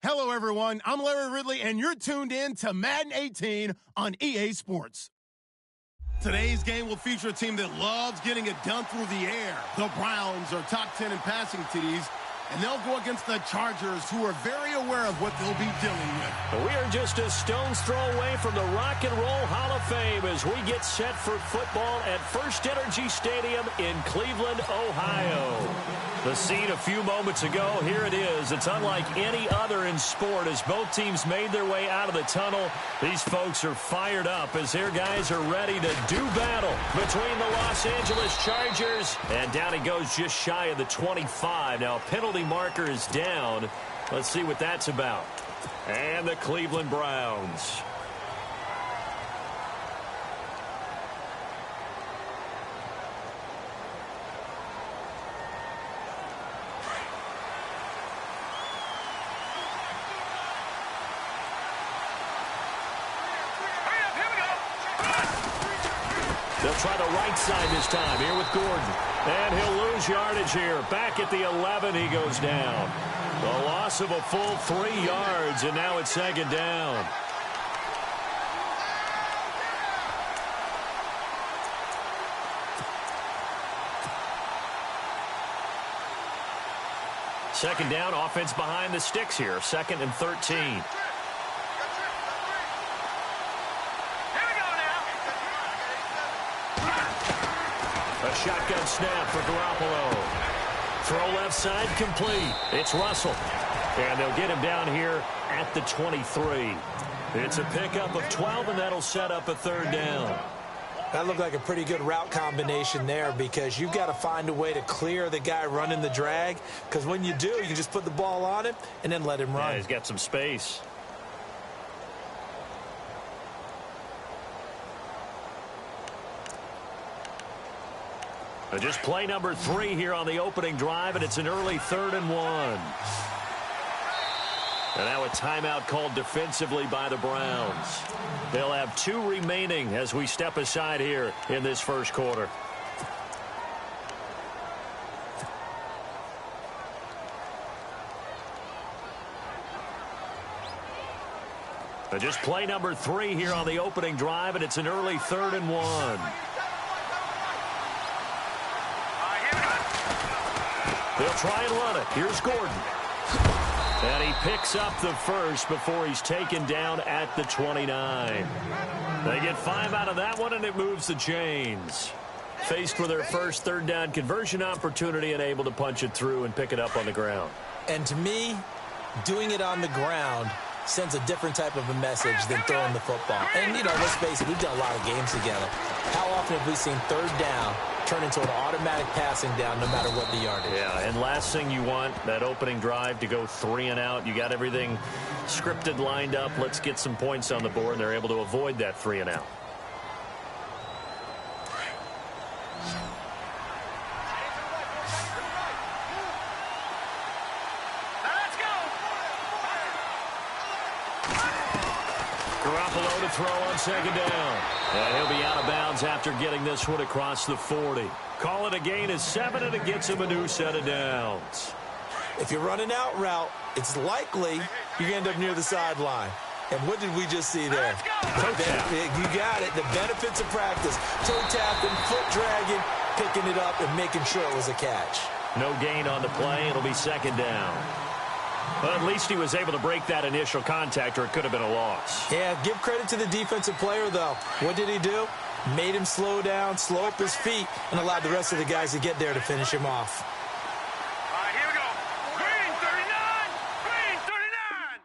Hello, everyone. I'm Larry Ridley, and you're tuned in to Madden 18 on EA Sports. Today's game will feature a team that loves getting it done through the air. The Browns are top 10 in passing TDs, and they'll go against the Chargers, who are very aware of what they'll be dealing with. We are just a stone's throw away from the Rock and Roll Hall of Fame as we get set for football at First Energy Stadium in Cleveland, Ohio. The scene a few moments ago, here it is. It's unlike any other in sport as both teams made their way out of the tunnel. These folks are fired up as their guys are ready to do battle between the Los Angeles Chargers. And down he goes just shy of the 25. Now a penalty marker is down. Let's see what that's about. And the Cleveland Browns. They'll try the right side this time here with Gordon. And he'll lose yardage here. Back at the 11, he goes down. The loss of a full 3 yards, and now it's second down. Second down, offense behind the sticks here. 2nd and 13. A shotgun snap for Garoppolo. Throw left side complete. It's Russell. And they'll get him down here at the 23. It's a pickup of 12, and that'll set up a 3rd down. That looked like a pretty good route combination there because you've got to find a way to clear the guy running the drag, because when you do, you can just put the ball on him and then let him run. Yeah, he's got some space. Just play number 3 here on the opening drive, and it's an early 3rd and 1. And now a timeout called defensively by the Browns. They'll have 2 remaining as we step aside here in this first quarter. Just play number 3 here on the opening drive, and it's an early 3rd and 1. They'll try and run it. Here's Gordon. And he picks up the first before he's taken down at the 29. They get 5 out of that one, and it moves the chains. Faced with their first 3rd down conversion opportunity and able to punch it through and pick it up on the ground. And to me, doing it on the ground sends a different type of a message than throwing the football. And, you know, let's face it, we've done a lot of games together. How often have we seen 3rd down turn into an automatic passing down no matter what the yardage? Yeah, and last thing you want, that opening drive to go 3 and out. You got everything scripted, lined up. Let's get some points on the board, and they're able to avoid that 3 and out. Garoppolo to throw on 2nd down. And he'll be out of bounds after getting this one across the 40. Call it a gain of 7, and it gets him a new set of downs. If you're running out route, it's likely you're going to end up near the sideline. And what did we just see there? Toe tap. You got it. The benefits of practice. Toe tapping, foot dragging, picking it up, and making sure it was a catch. No gain on the play. It'll be 2nd down. But at least he was able to break that initial contact, or it could have been a loss. Yeah, give credit to the defensive player, though. What did he do? Made him slow down, slow up his feet, and allowed the rest of the guys to get there to finish him off. All right, here we go. Green 39! Green 39!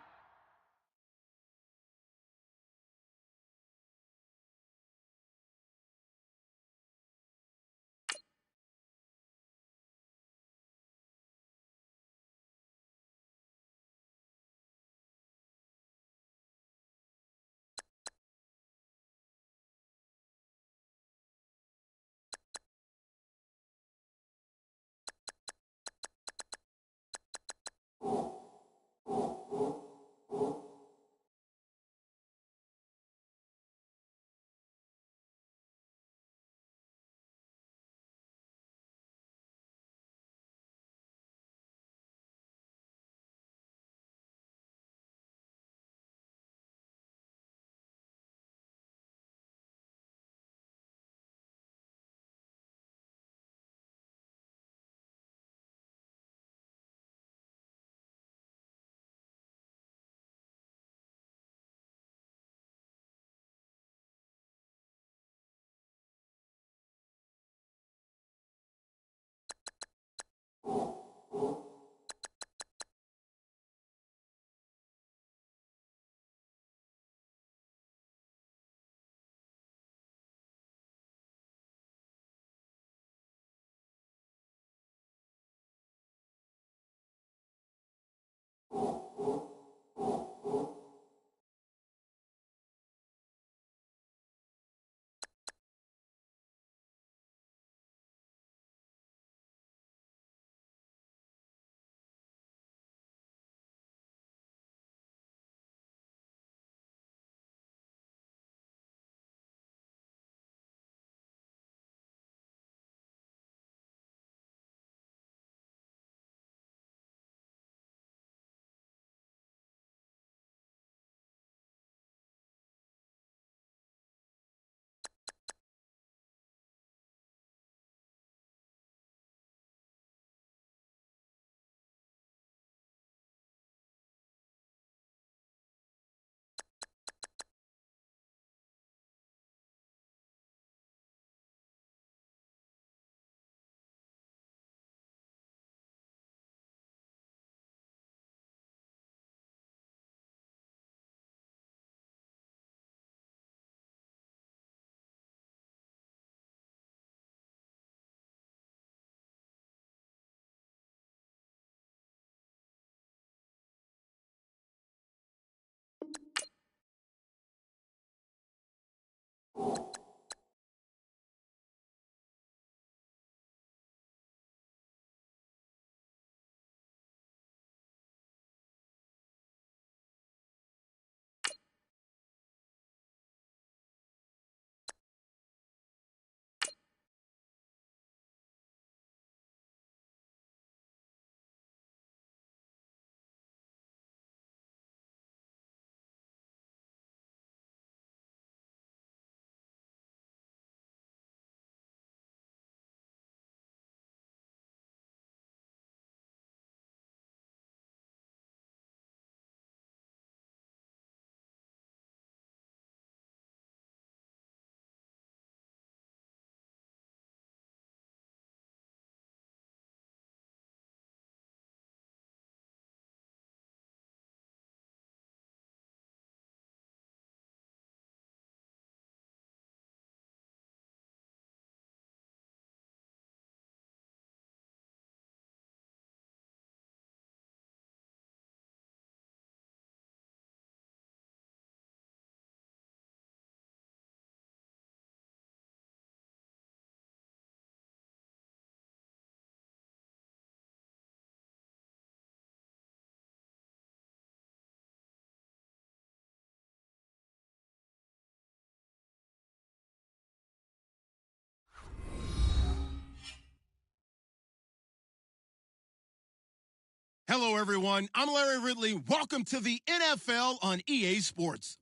Hello, everyone. I'm Larry Ridley. Welcome to the NFL on EA Sports.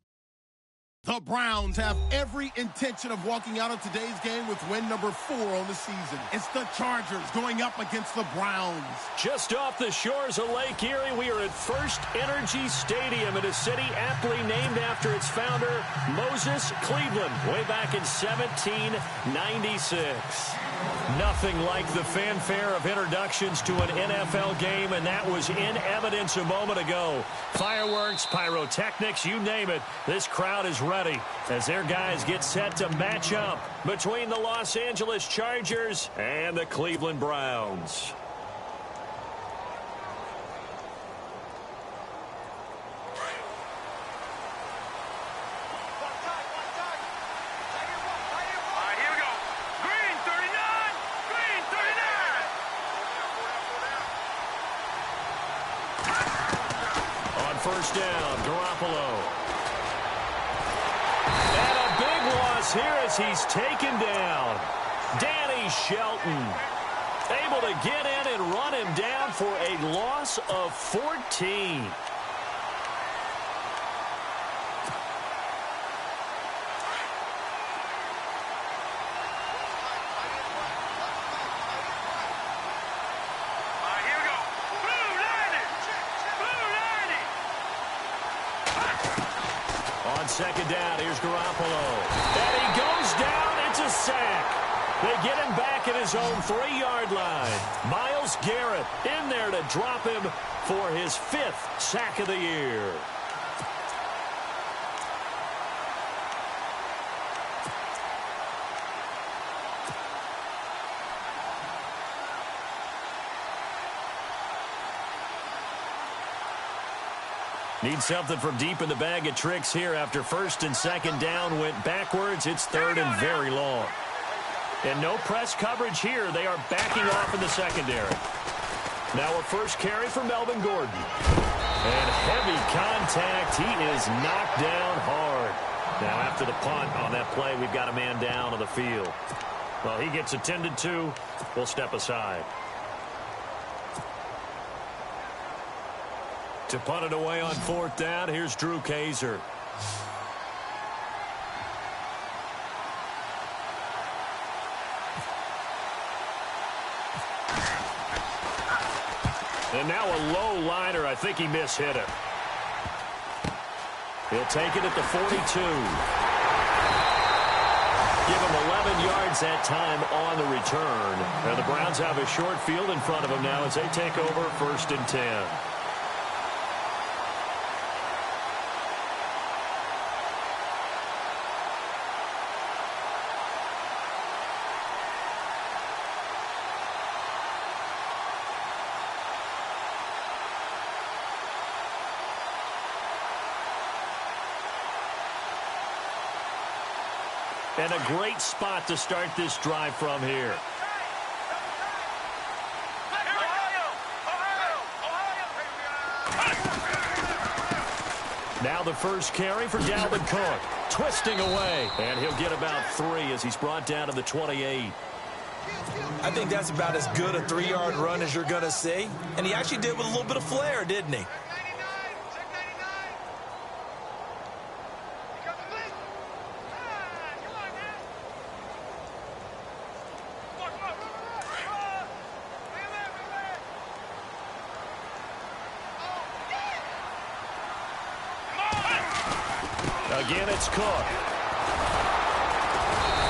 The Browns have every intention of walking out of today's game with win number 4 on the season. It's the Chargers going up against the Browns. Just off the shores of Lake Erie, we are at First Energy Stadium in a city aptly named after its founder, Moses Cleveland, way back in 1796. Nothing like the fanfare of introductions to an NFL game, and that was in evidence a moment ago. Fireworks, pyrotechnics, you name it. This crowd is ready as their guys get set to match up between the Los Angeles Chargers and the Cleveland Browns. First down, Garoppolo. And a big loss here as he's taken down. Danny Shelton able to get in and run him down for a loss of 14. Second down, here's Garoppolo. And he goes down, it's a sack. They get him back at his own 3-yard line. Myles Garrett in there to drop him for his 5th sack of the year. Need something from deep in the bag of tricks here after first and second down went backwards. It's third and very long. And no press coverage here. They are backing off in the secondary. Now a first carry for Melvin Gordon. And heavy contact. He is knocked down hard. Now after the punt on that play, we've got a man down on the field. Well, he gets attended to. We'll step aside. To punt it away on 4th down, here's Drew Kaiser. And now a low liner. I think he mishit it. He'll take it at the 42. Give him 11 yards that time on the return. And the Browns have a short field in front of them now as they take over 1st and 10. And a great spot to start this drive from here. Now the first carry for Dalvin Cook. Twisting away. And he'll get about 3 as he's brought down to the 28. I think that's about as good a 3-yard run as you're going to see. And he actually did with a little bit of flair, didn't he? Again, it's Cook.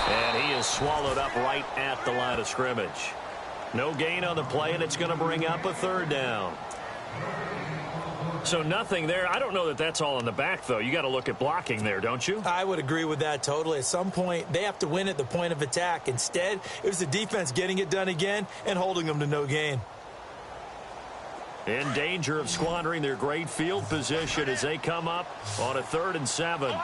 And he is swallowed up right at the line of scrimmage. No gain on the play, and it's going to bring up a 3rd down. So nothing there. I don't know that that's all in the back, though. You got to look at blocking there, don't you? I would agree with that totally. At some point, they have to win at the point of attack. Instead, it was the defense getting it done again and holding them to no gain. In danger of squandering their great field position as they come up on a 3rd and 7.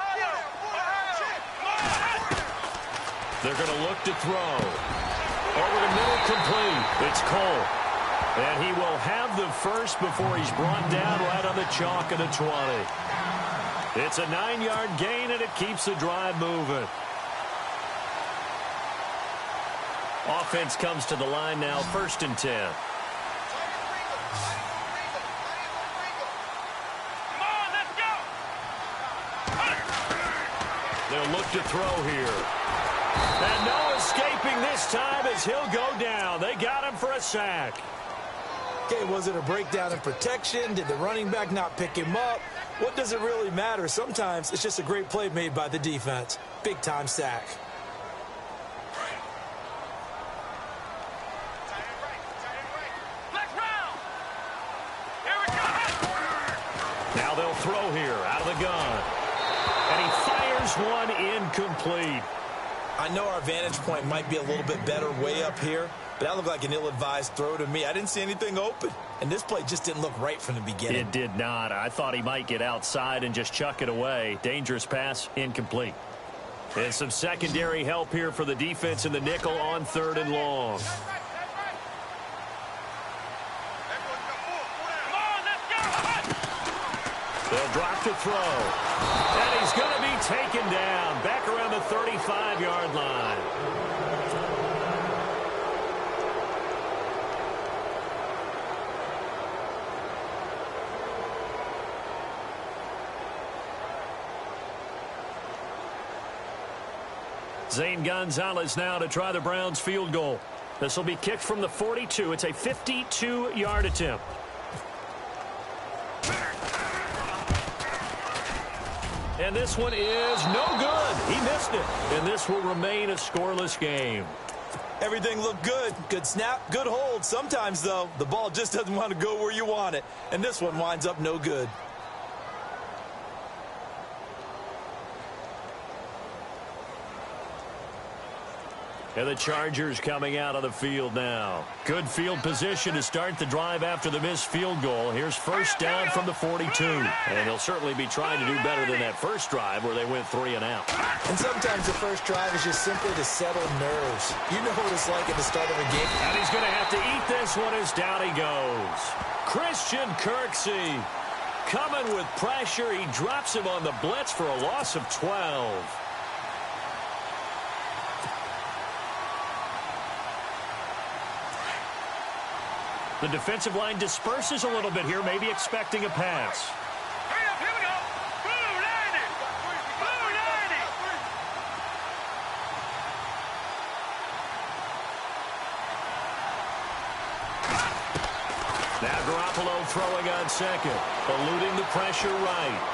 They're going to look to throw. Over the middle, complete. It's Cole. And he will have the first before he's brought down right on the chalk of the 20. It's a 9-yard gain, and it keeps the drive moving. Offense comes to the line now, 1st and 10. They'll look to throw here. And no escaping this time as he'll go down. They got him for a sack. Okay, was it a breakdown in protection? Did the running back not pick him up? What does it really matter? Sometimes it's just a great play made by the defense. Big-time sack. Now they'll throw here out of the gun. And he fires one incomplete. I know our vantage point might be a little bit better way up here, but that looked like an ill-advised throw to me. I didn't see anything open, and this play just didn't look right from the beginning. It did not. I thought he might get outside and just chuck it away. Dangerous pass, incomplete. And some secondary help here for the defense in the nickel on 3rd and long. They'll drop to throw. And he's going to be taken down back around the 35-yard line. Zane Gonzalez now to try the Browns field goal. This will be kicked from the 42. It's a 52-yard attempt. And this one is no good. He missed it. And this will remain a scoreless game. Everything looked good. Good snap, good hold. Sometimes, though, the ball just doesn't want to go where you want it. And this one winds up no good. And the Chargers coming out of the field now. Good field position to start the drive after the missed field goal. Here's first down from the 42. And they'll certainly be trying to do better than that first drive where they went 3 and out. And sometimes the first drive is just simply to settle nerves. You know what it's like at the start of a game. And he's going to have to eat this one as down he goes. Christian Kirksey coming with pressure. He drops him on the blitz for a loss of 12. The defensive line disperses a little bit here, maybe expecting a pass. Hurry up, here we go. Blue 90. Blue 90. Now Garoppolo throwing on second, eluding the pressure right.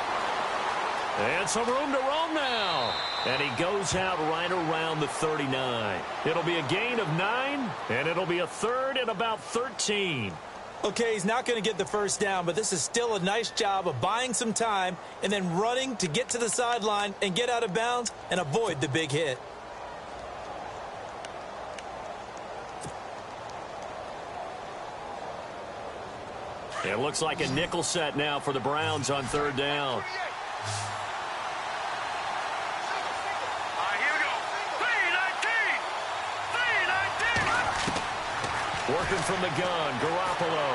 And some room to roam now. And he goes out right around the 39. It'll be a gain of 9, and it'll be a 3rd and about 13. Okay, he's not going to get the first down, but this is still a nice job of buying some time and then running to get to the sideline and get out of bounds and avoid the big hit. It looks like a nickel set now for the Browns on 3rd down. Working from the gun, Garoppolo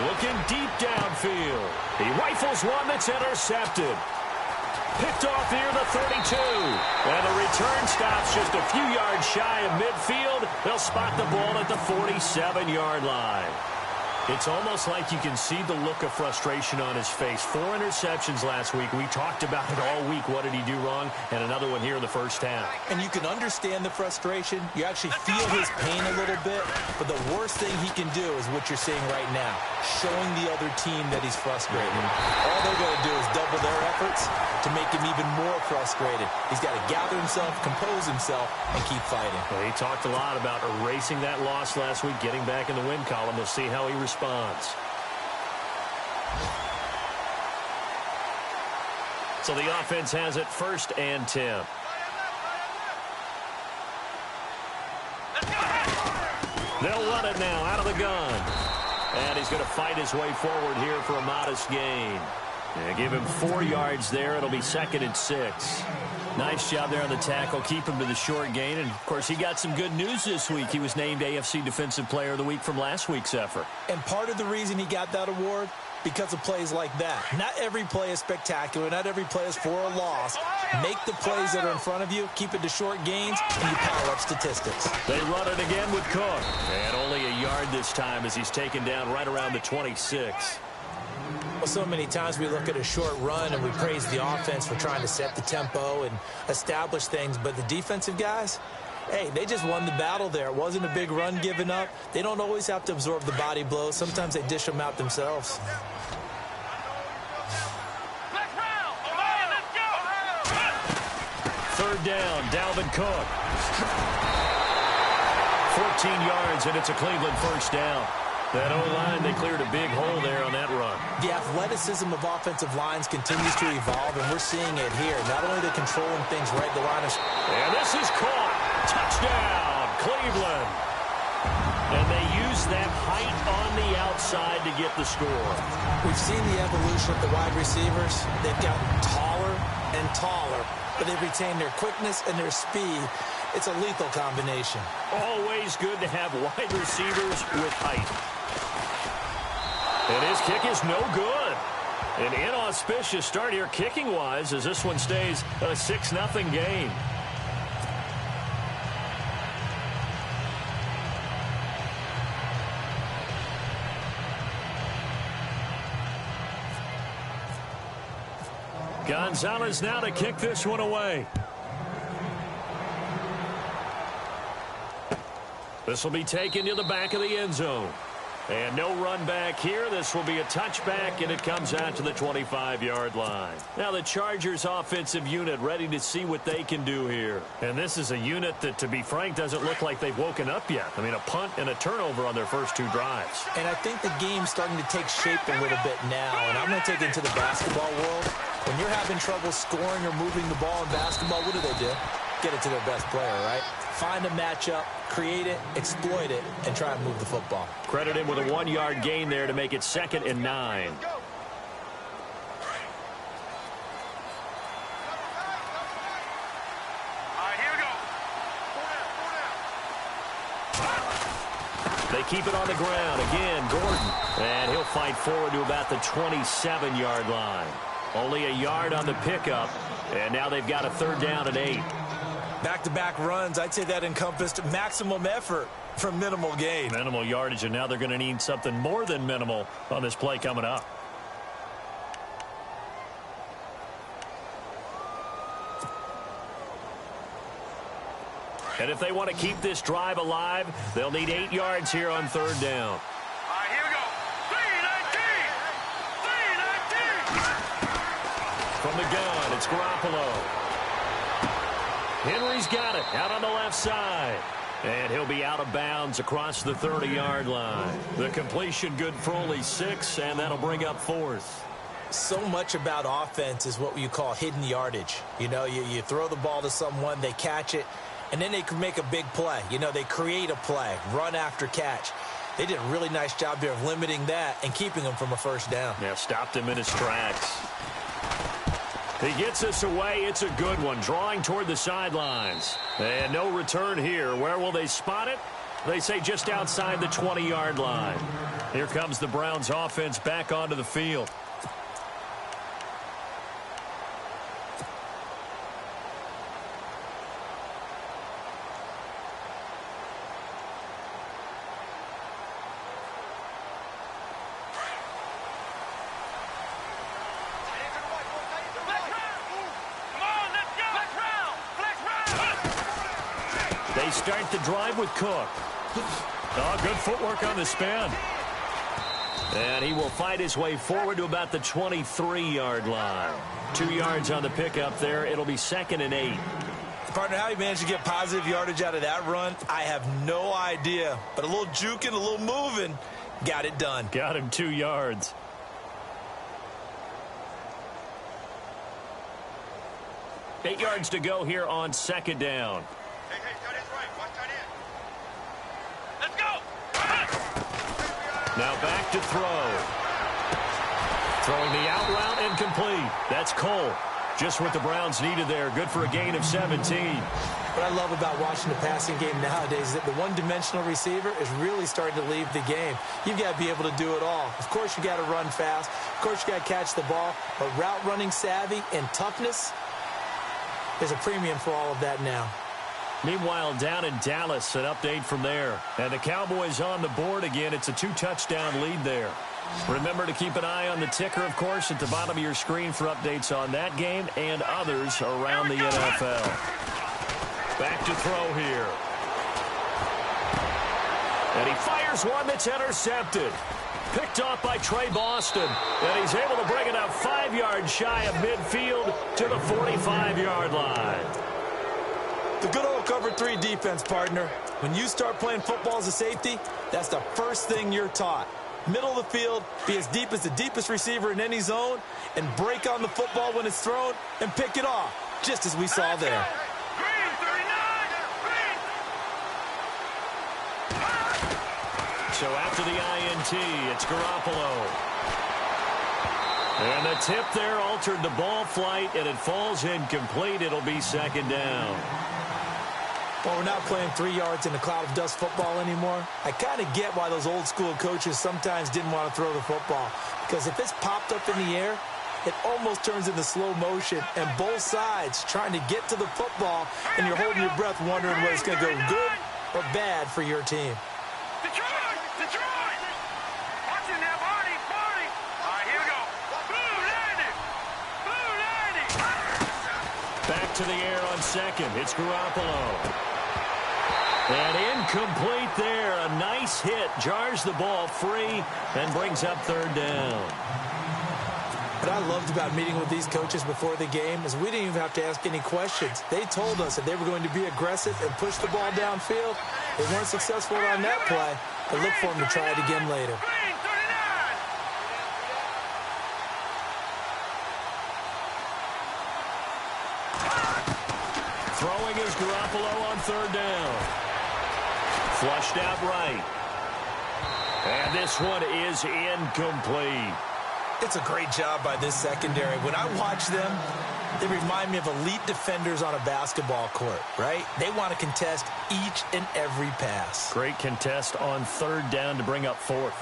looking deep downfield. He rifles one that's intercepted. Picked off near the 32. And the return stops just a few yards shy of midfield. They'll spot the ball at the 47-yard line. It's almost like you can see the look of frustration on his face. 4 interceptions last week. We talked about it all week. What did he do wrong? And another one here in the first half. And you can understand the frustration. You actually feel his pain a little bit. But the worst thing he can do is what you're seeing right now, showing the other team that he's frustrated. All they're going to do is double their efforts to make him even more frustrated. He's got to gather himself, compose himself, and keep fighting. Well, he talked a lot about erasing that loss last week, getting back in the win column. We'll see how he responds. So the offense has it 1st and 10. They'll run it now out of the gun. And he's going to fight his way forward here for a modest gain. Yeah, give him 4 yards there. It'll be 2nd and 6. Nice job there on the tackle. Keep him to the short gain. And, of course, he got some good news this week. He was named AFC Defensive Player of the Week from last week's effort. And part of the reason he got that award, because of plays like that. Not every play is spectacular. Not every play is for a loss. Make the plays that are in front of you. Keep it to short gains, and you power up statistics. They run it again with Cook. And only a yard this time as he's taken down right around the 26. Well, so many times we look at a short run and we praise the offense for trying to set the tempo and establish things, but the defensive guys, hey, they just won the battle there. It wasn't a big run given up. They don't always have to absorb the body blows. Sometimes they dish them out themselves. Third down, Dalvin Cook. 14 yards, and it's a Cleveland first down. That O-line, they cleared a big hole there on that run. The athleticism of offensive lines continues to evolve, and we're seeing it here. Not only are they controlling things right the line of... And this is caught. Touchdown, Cleveland. And they use that height on the outside to get the score. We've seen the evolution of the wide receivers. They've gotten taller and taller, but they've retained their quickness and their speed. It's a lethal combination. Always good to have wide receivers with height. And his kick is no good. An inauspicious start here kicking-wise as this one stays a 6-0 game. Gonzalez now to kick this one away. This will be taken to the back of the end zone. And no run back here. This will be a touchback, and it comes out to the 25-yard line. Now the Chargers offensive unit ready to see what they can do here. And this is a unit that, to be frank, doesn't look like they've woken up yet. I mean, a punt and a turnover on their first two drives. And I think the game's starting to take shape a little bit now. And I'm going to take it into the basketball world. When you're having trouble scoring or moving the ball in basketball, what do? Get it to their best player, right? Find a matchup, create it, exploit it, and try and move the football. Credit him with a 1-yard gain there to make it 2nd and 9. All right, here we go. They keep it on the ground. Again, Gordon. And he'll fight forward to about the 27-yard line. Only a yard on the pickup. And now they've got a 3rd down and 8. Back-to-back runs, I'd say that encompassed maximum effort for minimal gain. Minimal yardage, and now they're going to need something more than minimal on this play coming up. And if they want to keep this drive alive, they'll need 8 yards here on 3rd down. All right, here we go. 3-19. From the gun, it's Garoppolo. Henry's got it out on the left side. And he'll be out of bounds across the 30-yard line. The completion good for only 6, and that'll bring up 4th. So much about offense is what you call hidden yardage. You know, you throw the ball to someone, they catch it, and then they can make a big play. You know, they create a play, run after catch. They did a really nice job there of limiting that and keeping him from a 1st down. Yeah, stopped him in his tracks. He gets us away. It's a good one. Drawing toward the sidelines. And no return here. Where will they spot it? They say just outside the 20-yard line. Here comes the Browns offense back onto the field. They start the drive with Cook. Oh, good footwork on the spin. And he will fight his way forward to about the 23-yard line. 2 yards on the pickup there. It'll be 2nd and 8. Partner, how he managed to get positive yardage out of that run, I have no idea. But a little juking, a little moving, got it done. Got him 2 yards. Eight yards to go here on 2nd down. Hey, tight end's right. Watch tight end. Let's go. Now back to throw. Throwing the out route incomplete. That's Cole. Just what the Browns needed there. Good for a gain of 17. What I love about watching the passing game nowadays is that the one-dimensional receiver is really starting to leave the game. You've got to be able to do it all. Of course, you got to run fast. Of course, you got to catch the ball. But route running savvy and toughness, there's a premium for all of that now. Meanwhile, down in Dallas, an update from there. And the Cowboys on the board again. It's a 2-touchdown lead there. Remember to keep an eye on the ticker, of course, at the bottom of your screen for updates on that game and others around the NFL. Back to throw here. And he fires one that's intercepted. Picked off by Trey Boston. And he's able to bring it up 5 yards shy of midfield to the 45-yard line. The good old cover 3 defense, partner. When you start playing football as a safety, that's the first thing you're taught. Middle of the field, be as deep as the deepest receiver in any zone, and break on the football when it's thrown and pick it off, just as we saw there. So after the INT, it's Garoppolo. And the tip there altered the ball flight, and it falls incomplete. It'll be second down. Well, we're not playing 3 yards in a cloud of dust football anymore. I kind of get why those old school coaches sometimes didn't want to throw the football. Because if it's popped up in the air, it almost turns into slow motion. And both sides trying to get to the football, and you're holding your breath wondering whether it's going to go good or bad for your team. Detroit! Watching that body! All right, here we go. Blue 90! Back to the air on second. It's Garoppolo. And incomplete there. A nice hit. Jars the ball free and brings up third down. What I loved about meeting with these coaches before the game is we didn't even have to ask any questions. They told us that they were going to be aggressive and push the ball downfield. They weren't successful on that play, but look for them to try it again later. Throwing is Garoppolo on third down. Flushed out right. And this one is incomplete. It's a great job by this secondary. When I watch them, they remind me of elite defenders on a basketball court, right? They want to contest each and every pass. Great contest on third down to bring up fourth.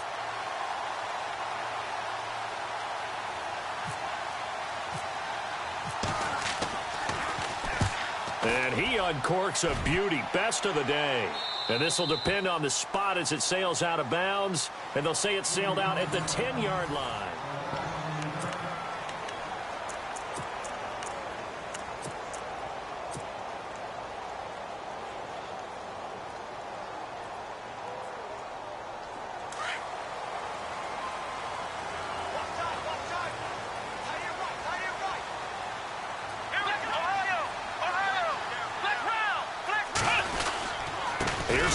And he uncorks a beauty. Best of the day. And this will depend on the spot as it sails out of bounds. And they'll say it sailed out at the 10-yard line.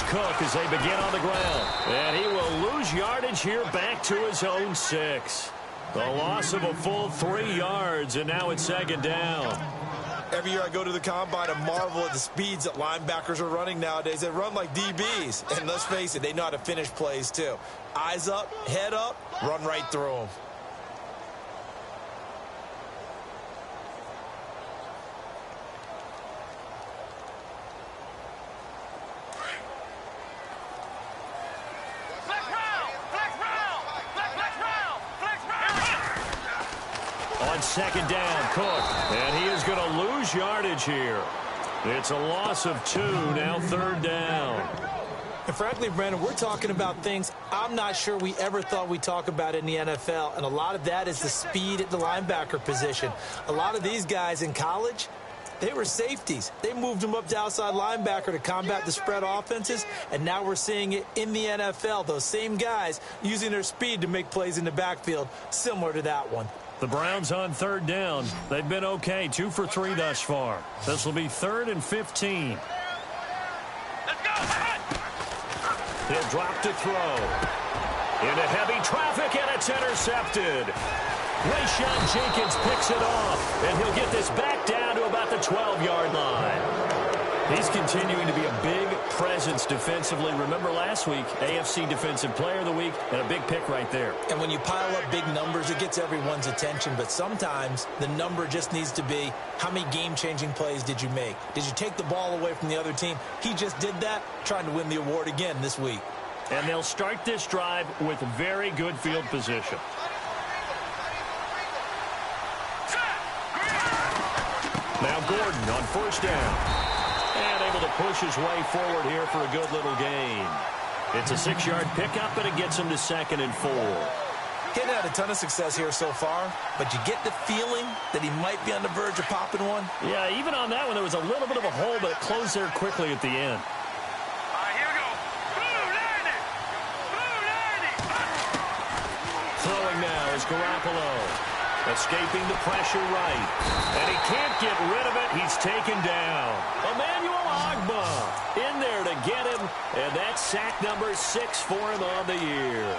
Cook as they begin on the ground. And he will lose yardage here back to his own 6. The loss of a full 3 yards, and now it's second down. Every year I go to the combine and marvel at the speeds that linebackers are running nowadays. They run like DBs. And let's face it, they know how to finish plays too. Eyes up, head up, run right through them. Second down, Cook. And he is going to lose yardage here. It's a loss of 2, now third down. And frankly, Brandon, we're talking about things I'm not sure we ever thought we'd talk about in the NFL. And a lot of that is the speed at the linebacker position. A lot of these guys in college, they were safeties. They moved them up to outside linebacker to combat the spread offenses. And now we're seeing it in the NFL. Those same guys using their speed to make plays in the backfield, similar to that one. The Browns on third down. They've been okay, 2 for 3 thus far. This will be 3rd and 15. Let's go! He'll drop to throw. Into heavy traffic, and it's intercepted. Rayshon Jenkins picks it off, and he'll get this back down to about the 12-yard line. He's continuing to be a big presence defensively. Remember last week, AFC Defensive Player of the Week, and a big pick right there. And when you pile up big numbers, it gets everyone's attention. But sometimes the number just needs to be, how many game-changing plays did you make? Did you take the ball away from the other team? He just did that, trying to win the award again this week. And they'll start this drive with very good field position. Now Gordon on first down. And able to push his way forward here for a good little gain. It's a 6-yard pickup, and it gets him to 2nd and 4. He's had a ton of success here so far, but you get the feeling that he might be on the verge of popping one. Yeah, even on that one, there was a little bit of a hole, but it closed there quickly at the end. Here we go. Throwing now is Garoppolo. Escaping the pressure right. And he can't get rid of it. He's taken down. Emmanuel Ogbah in there to get him. And that's sack number 6 for him on the year.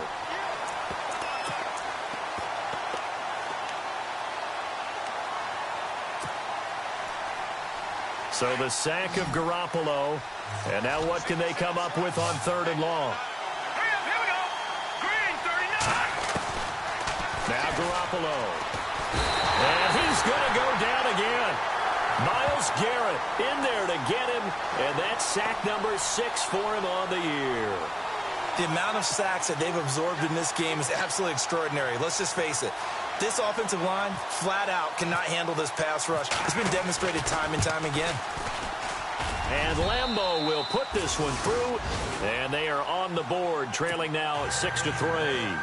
So the sack of Garoppolo. And now what can they come up with on 3rd and long? Here we go. Green 39. Now Garoppolo. And he's going to go down again. Myles Garrett in there to get him. And that's sack number 6 for him on the year. The amount of sacks that they've absorbed in this game is absolutely extraordinary. Let's just face it. This offensive line, flat out, cannot handle this pass rush. It's been demonstrated time and time again. And Lambeau will put this one through. And they are on the board, trailing now 6-3.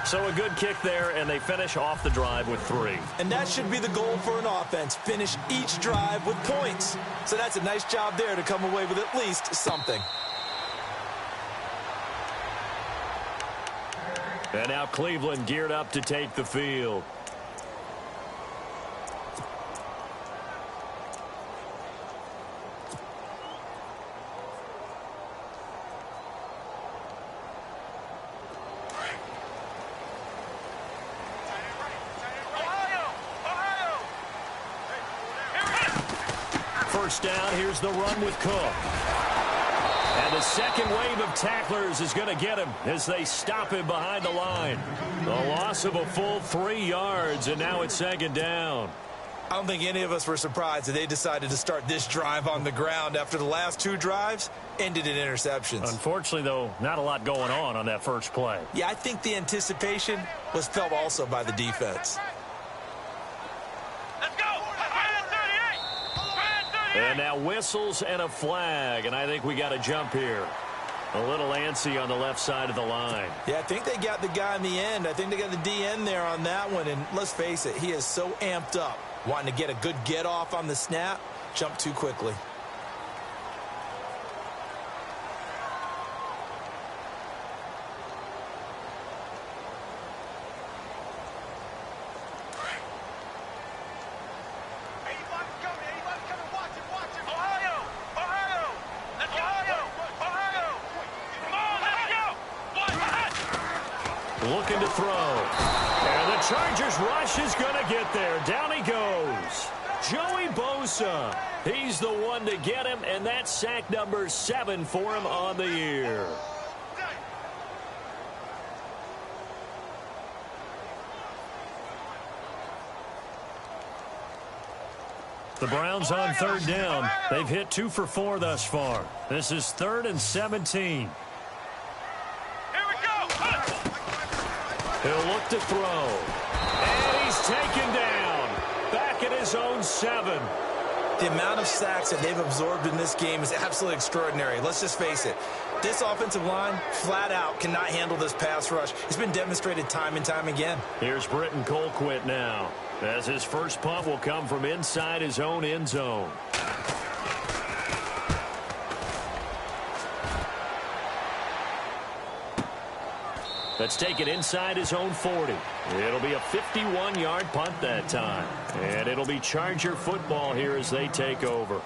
So a good kick there, and they finish off the drive with 3. And that should be the goal for an offense. Finish each drive with points. So that's a nice job there to come away with at least something. And now Cleveland geared up to take the field. First down, here's the run with Cook. And the second wave of tacklers is going to get him as they stop him behind the line. The loss of a full 3 yards, and now it's 2nd down. I don't think any of us were surprised that they decided to start this drive on the ground after the last 2 drives ended in interceptions. Unfortunately, though, not a lot going on that first play. Yeah, I think the anticipation was felt also by the defense. Let's go. And now whistles and a flag, and I think we got a jump here. A little antsy on the left side of the line. Yeah, I think they got the guy in the end. I think they got the DN there on that one, and let's face it, he is so amped up, wanting to get a good get-off on the snap, jump too quickly. Looking to throw. And the Chargers rush is going to get there. Down he goes. Joey Bosa. He's the one to get him, and that's sack number 7 for him on the year. The Browns on 3rd down. They've hit 2 for 4 thus far. This is 3rd and 17. He'll look to throw. And he's taken down. Back at his own 7. The amount of sacks that they've absorbed in this game is absolutely extraordinary. Let's just face it. This offensive line, flat out, cannot handle this pass rush. It's been demonstrated time and time again. Here's Britton Colquitt now, as his first punt will come from inside his own end zone. Let's take it inside his own 40. It'll be a 51-yard punt that time. And it'll be Charger football here as they take over.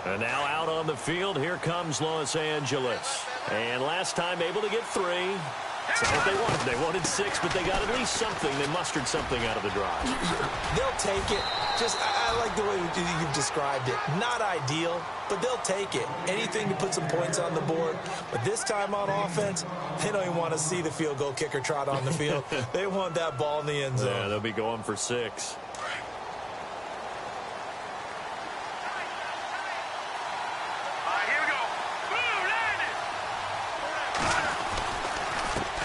And now out on the field, here comes Los Angeles. And last time able to get 3. That's not what they wanted. They wanted 6, but they got at least something. They mustered something out of the drive. They'll take it. I like the way you've described it. Not ideal, but they'll take it. Anything to put some points on the board. But this time on offense, they don't even want to see the field goal kicker trot on the field. They want that ball in the end zone. Yeah, they'll be going for 6.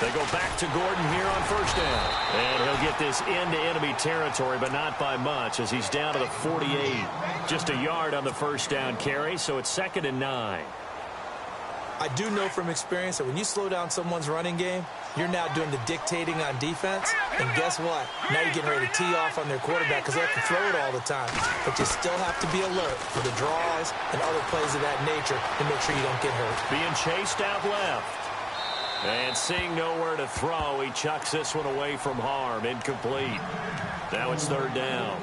They go back to Gordon here on first down. And he'll get this into enemy territory, but not by much as he's down to the 48. Just a yard on the first down carry, so it's 2nd and 9. I do know from experience that when you slow down someone's running game, you're now doing the dictating on defense. And guess what? Now you're getting ready to tee off on their quarterback because they have to throw it all the time. But you still have to be alert for the draws and other plays of that nature to make sure you don't get hurt. Being chased out left. And seeing nowhere to throw, he chucks this one away from harm. Incomplete. Now it's 3rd down.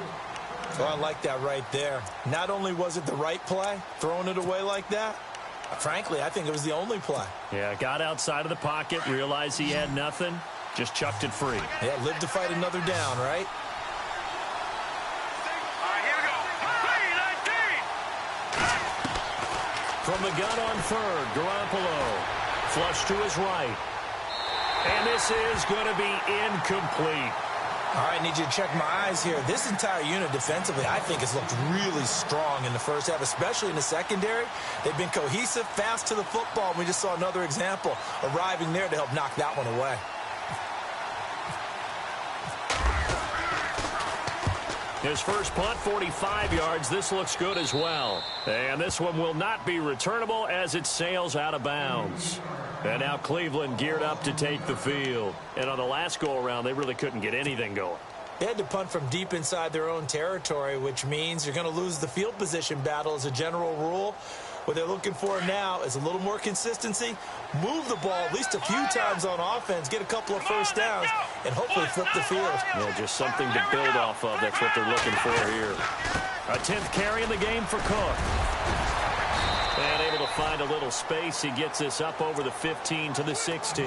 Well, I like that right there. Not only was it the right play, throwing it away like that, frankly, I think it was the only play. Yeah, got outside of the pocket, realized he had nothing, just chucked it free. Yeah, live to fight another down, right? All right, here we go. 3-19. From the gun on 3rd, Garoppolo. Flush to his right. And this is going to be incomplete. All right, need you to check my eyes here. This entire unit defensively, I think, has looked really strong in the first half, especially in the secondary. They've been cohesive, fast to the football. We just saw another example arriving there to help knock that one away. His first punt, 45 yards. This looks good as well. And this one will not be returnable as it sails out of bounds. And now Cleveland geared up to take the field. And on the last go-around, they really couldn't get anything going. They had to punt from deep inside their own territory, which means you're going to lose the field position battle as a general rule. What they're looking for now is a little more consistency, move the ball at least a few times on offense, get a couple of first downs, and hopefully flip the field. Yeah, just something to build off of. That's what they're looking for here. A 10th carry in the game for Cook. And able to find a little space. He gets this up over the 15 to the 16.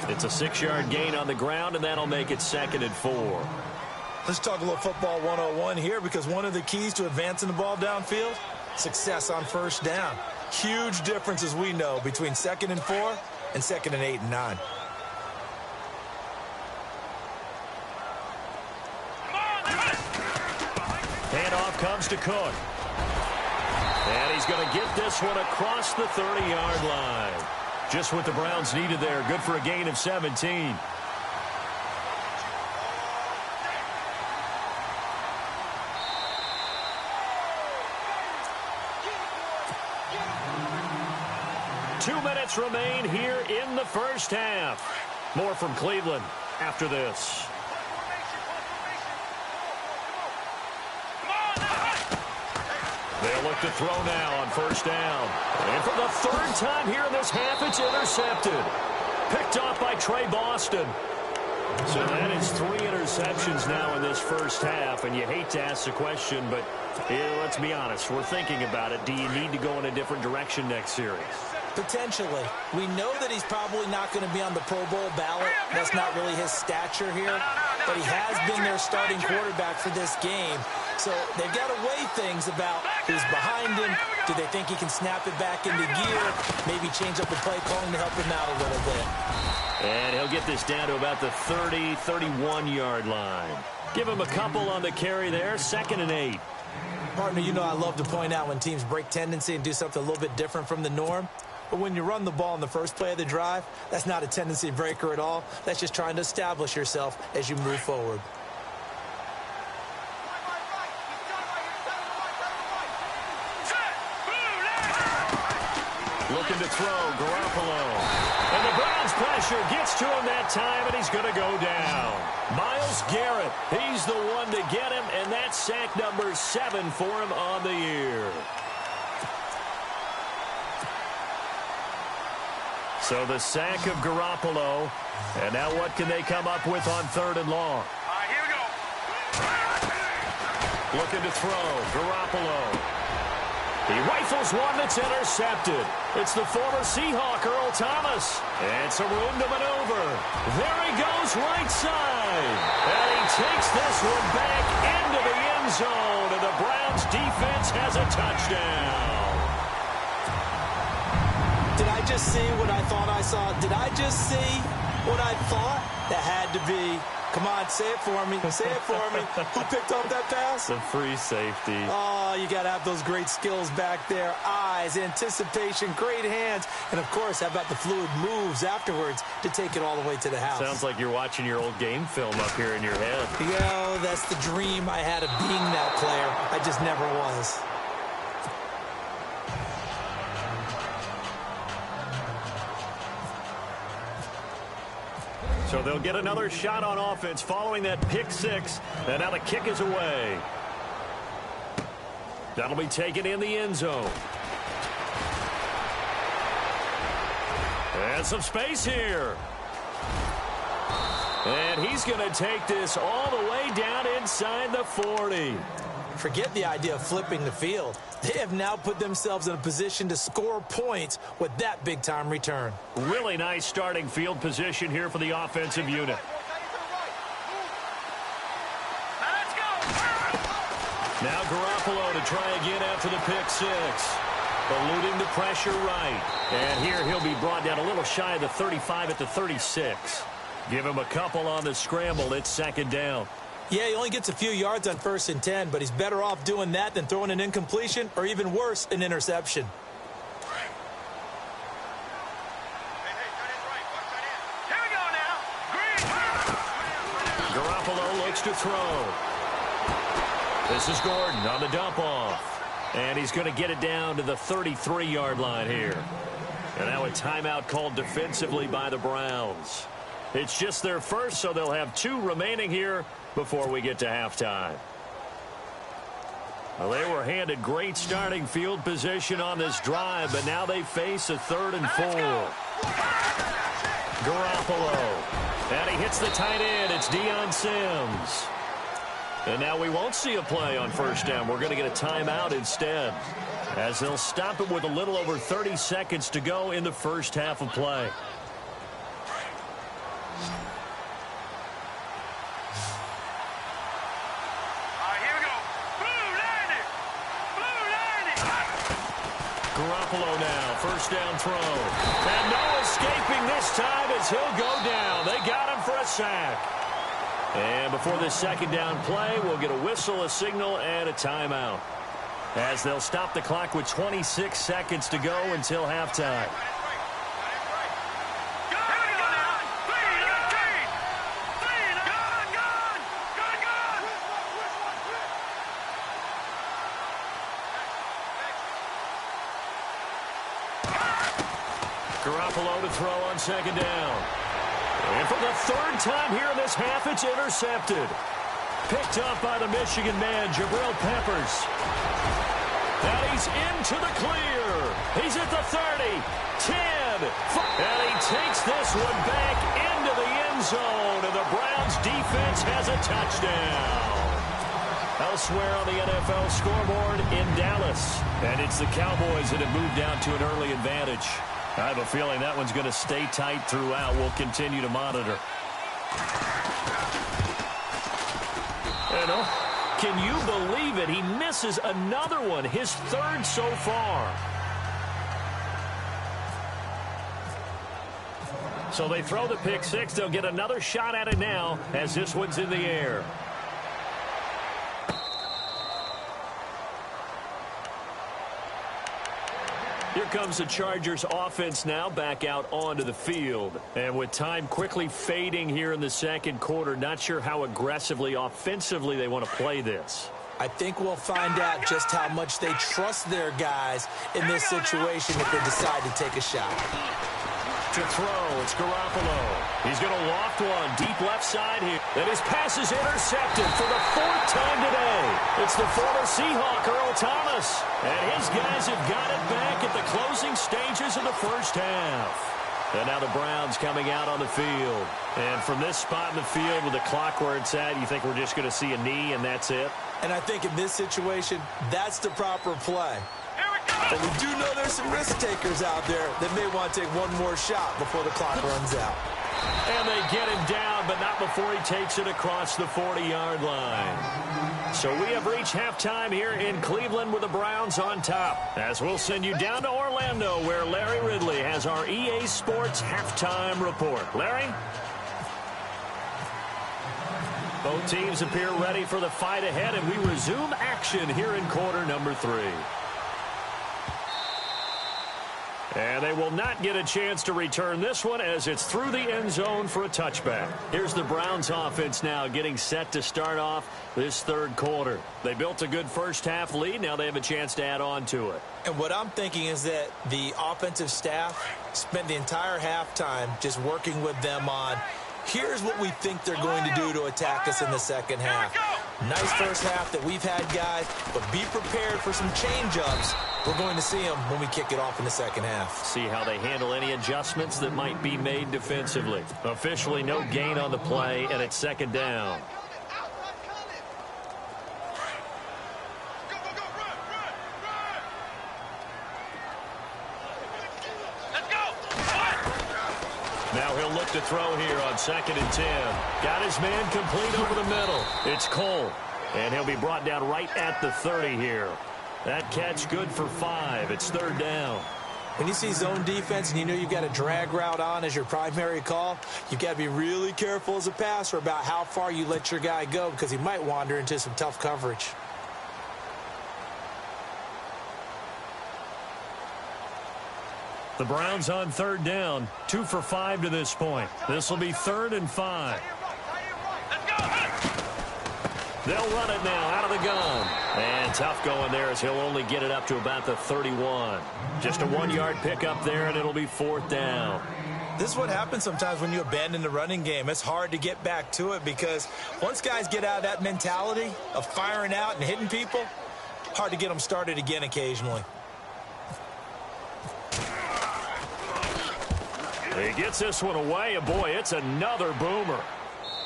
It's a 6-yard gain on the ground, and that'll make it 2nd and 4. Let's talk a little football 101 here, because one of the keys to advancing the ball downfield, success on first down. Huge difference, as we know, between 2nd and 4 and 2nd and 8 and 9. Handoff comes to Cook. And he's going to get this one across the 30-yard line. Just what the Browns needed there. Good for a gain of 17. Two minutes remain here in the first half. More from Cleveland after this. They'll look to throw now on first down. And for the 3rd time here in this half, it's intercepted. Picked off by Trey Boston. So that is 3 interceptions now in this first half. And you hate to ask the question, but let's be honest. We're thinking about it. Do you need to go in a different direction next series? Potentially. We know that he's probably not going to be on the Pro Bowl ballot. That's not really his stature here. But he has been their starting quarterback for this game. So they've got to weigh things about who's behind him. Do they think he can snap it back into gear? Maybe change up the play calling to help him out a little bit. And he'll get this down to about the 30, 31-yard line. Give him a couple on the carry there. 2nd and 8. Partner, you know I love to point out when teams break tendency and do something a little bit different from the norm. But when you run the ball in the first play of the drive, that's not a tendency breaker at all. That's just trying to establish yourself as you move forward. Looking to throw, Garoppolo. And the Browns pressure gets to him that time, and he's going to go down. Myles Garrett, he's the one to get him, and that's sack number 7 for him on the year. So the sack of Garoppolo, and now what can they come up with on 3rd and long? All right, here we go. Looking to throw, Garoppolo. He rifles one that's intercepted. It's the former Seahawk, Earl Thomas. And some room to maneuver. There he goes right side. And he takes this one back into the end zone. And the Browns defense has a touchdown. Did I just see what I thought I saw? Did I just see what I thought? That had to be Come on, say it for me. Say it for me. Who picked up that pass? The free safety. Oh, you got to have those great skills back there. Eyes, anticipation, great hands. And, of course, how about the fluid moves afterwards to take it all the way to the house? Sounds like you're watching your old game film up here in your head. Yeah, that's the dream I had of being that player. I just never was. So they'll get another shot on offense following that pick six. And now the kick is away. That'll be taken in the end zone. And some space here. And he's going to take this all the way down inside the 40. Forget the idea of flipping the field. They have now put themselves in a position to score points with that big-time return. Really nice starting field position here for the offensive unit. Now Garoppolo to try again after the pick six. Eluding the pressure right. And here he'll be brought down a little shy of the 35 at the 36. Give him a couple on the scramble. It's second down. Yeah, he only gets a few yards on 1st and 10, but he's better off doing that than throwing an incompletion or even worse, an interception. Here we go now. Garoppolo looks to throw. This is Gordon on the dump off. And he's going to get it down to the 33-yard line here. And now a timeout called defensively by the Browns. It's just their first, so they'll have 2 remaining here before we get to halftime. Well, they were handed great starting field position on this drive, but now they face a 3rd and 4. Garoppolo. And he hits the tight end. It's Deion Sims. And now we won't see a play on first down. We're going to get a timeout instead, as they'll stop it with a little over 30 seconds to go in the first half of play. Garoppolo now, first down throw. And no escaping this time as he'll go down. They got him for a sack. And before this second down play, we'll get a whistle, a signal, and a timeout, as they'll stop the clock with 26 seconds to go until halftime. Garoppolo to throw on second down. And for the 3rd time here in this half, it's intercepted. Picked up by the Michigan man, Jabril Peppers. And he's into the clear. He's at the 30, 10, 5. And he takes this one back into the end zone. And the Browns defense has a touchdown. Elsewhere on the NFL scoreboard in Dallas. And it's the Cowboys that have moved down to an early advantage. I have a feeling that one's going to stay tight throughout. We'll continue to monitor. And can you believe it? He misses another one, his 3rd so far. So they throw the pick six. They'll get another shot at it now as this one's in the air. Here comes the Chargers offense now back out onto the field. And with time quickly fading here in the second quarter, not sure how aggressively, offensively they want to play this. I think we'll find out just how much they trust their guys in this situation if they decide to take a shot. To throw, it's Garoppolo. He's going to loft one deep left side here. And his pass is intercepted for the 4th time today. It's the former Seahawk, Earl Thomas. And his guys have got it back at the closing stages of the first half. And now the Browns coming out on the field. And from this spot in the field with the clock where it's at, you think we're just going to see a knee and that's it? And I think in this situation, that's the proper play. But we do know there's some risk takers out there that may want to take one more shot before the clock runs out. And they get him down, but not before he takes it across the 40-yard line. So we have reached halftime here in Cleveland with the Browns on top. As we'll send you down to Orlando, where Larry Ridley has our EA Sports halftime report. Larry? Both teams appear ready for the fight ahead, and we resume action here in quarter number 3. And they will not get a chance to return this one as it's through the end zone for a touchback. Here's the Browns offense now getting set to start off this third quarter. They built a good first half lead. Now they have a chance to add on to it. And what I'm thinking is that the offensive staff spent the entire halftime just working with them on, here's what we think they're going to do to attack us in the second half. Nice first half that we've had, guys, but be prepared for some change-ups. We're going to see them when we kick it off in the second half. See how they handle any adjustments that might be made defensively. Officially no gain on the play, and it's second down. Now he'll look to throw here on 2nd and 10. Got his man complete over the middle. It's Cole, and he'll be brought down right at the 30 here. That catch good for 5. It's third down. When you see zone defense and you know you've got a drag route on as your primary call, you've got to be really careful as a passer about how far you let your guy go because he might wander into some tough coverage. The Browns on third down, 2 for 5 to this point. This will be 3rd and 5. They'll run it now out of the gun. And tough going there as he'll only get it up to about the 31. Just a 1-yard pickup there, and it'll be 4th down. This is what happens sometimes when you abandon the running game. It's hard to get back to it because once guys get out of that mentality of firing out and hitting people, hard to get them started again occasionally. He gets this one away, and boy, it's another boomer.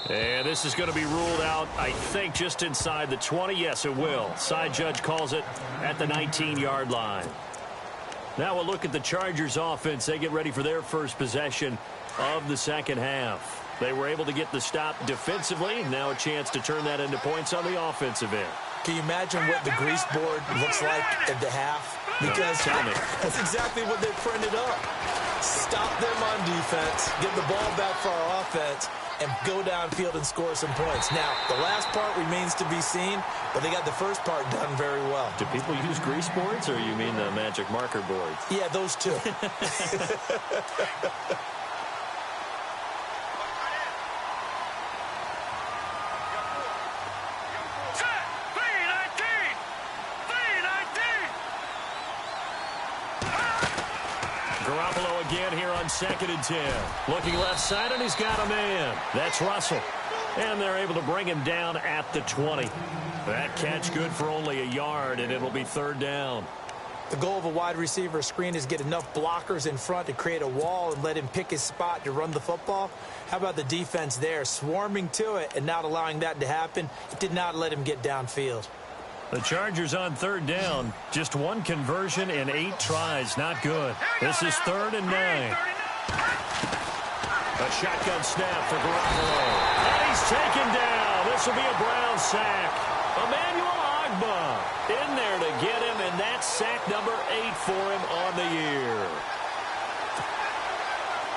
And this is going to be ruled out, I think, just inside the 20. Yes, it will. Side judge calls it at the 19-yard line. Now we'll look at the Chargers offense. They get ready for their first possession of the second half. They were able to get the stop defensively. Now a chance to turn that into points on the offensive end. Can you imagine what the grease board looks like at the half? Because that's exactly what they printed up. Stop them on defense, get the ball back for our offense, and go downfield and score some points. Now, the last part remains to be seen, but they got the first part done very well. Do people use grease boards, or you mean the magic marker boards? Yeah, those two. Again here on 2nd and 10. Looking left side, and he's got a man. That's Russell. And they're able to bring him down at the 20. That catch good for only a yard, and it'll be 3rd down. The goal of a wide receiver screen is get enough blockers in front to create a wall and let him pick his spot to run the football. How about the defense there, swarming to it and not allowing that to happen? It did not let him get downfield. The Chargers on 3rd down. Just 1 conversion in 8 tries. Not good. This is 3rd and 9. A shotgun snap for Garoppolo. And he's taken down. This will be a Brown sack. Emmanuel Ogbah in there to get him, and that's sack number 8 for him on the year.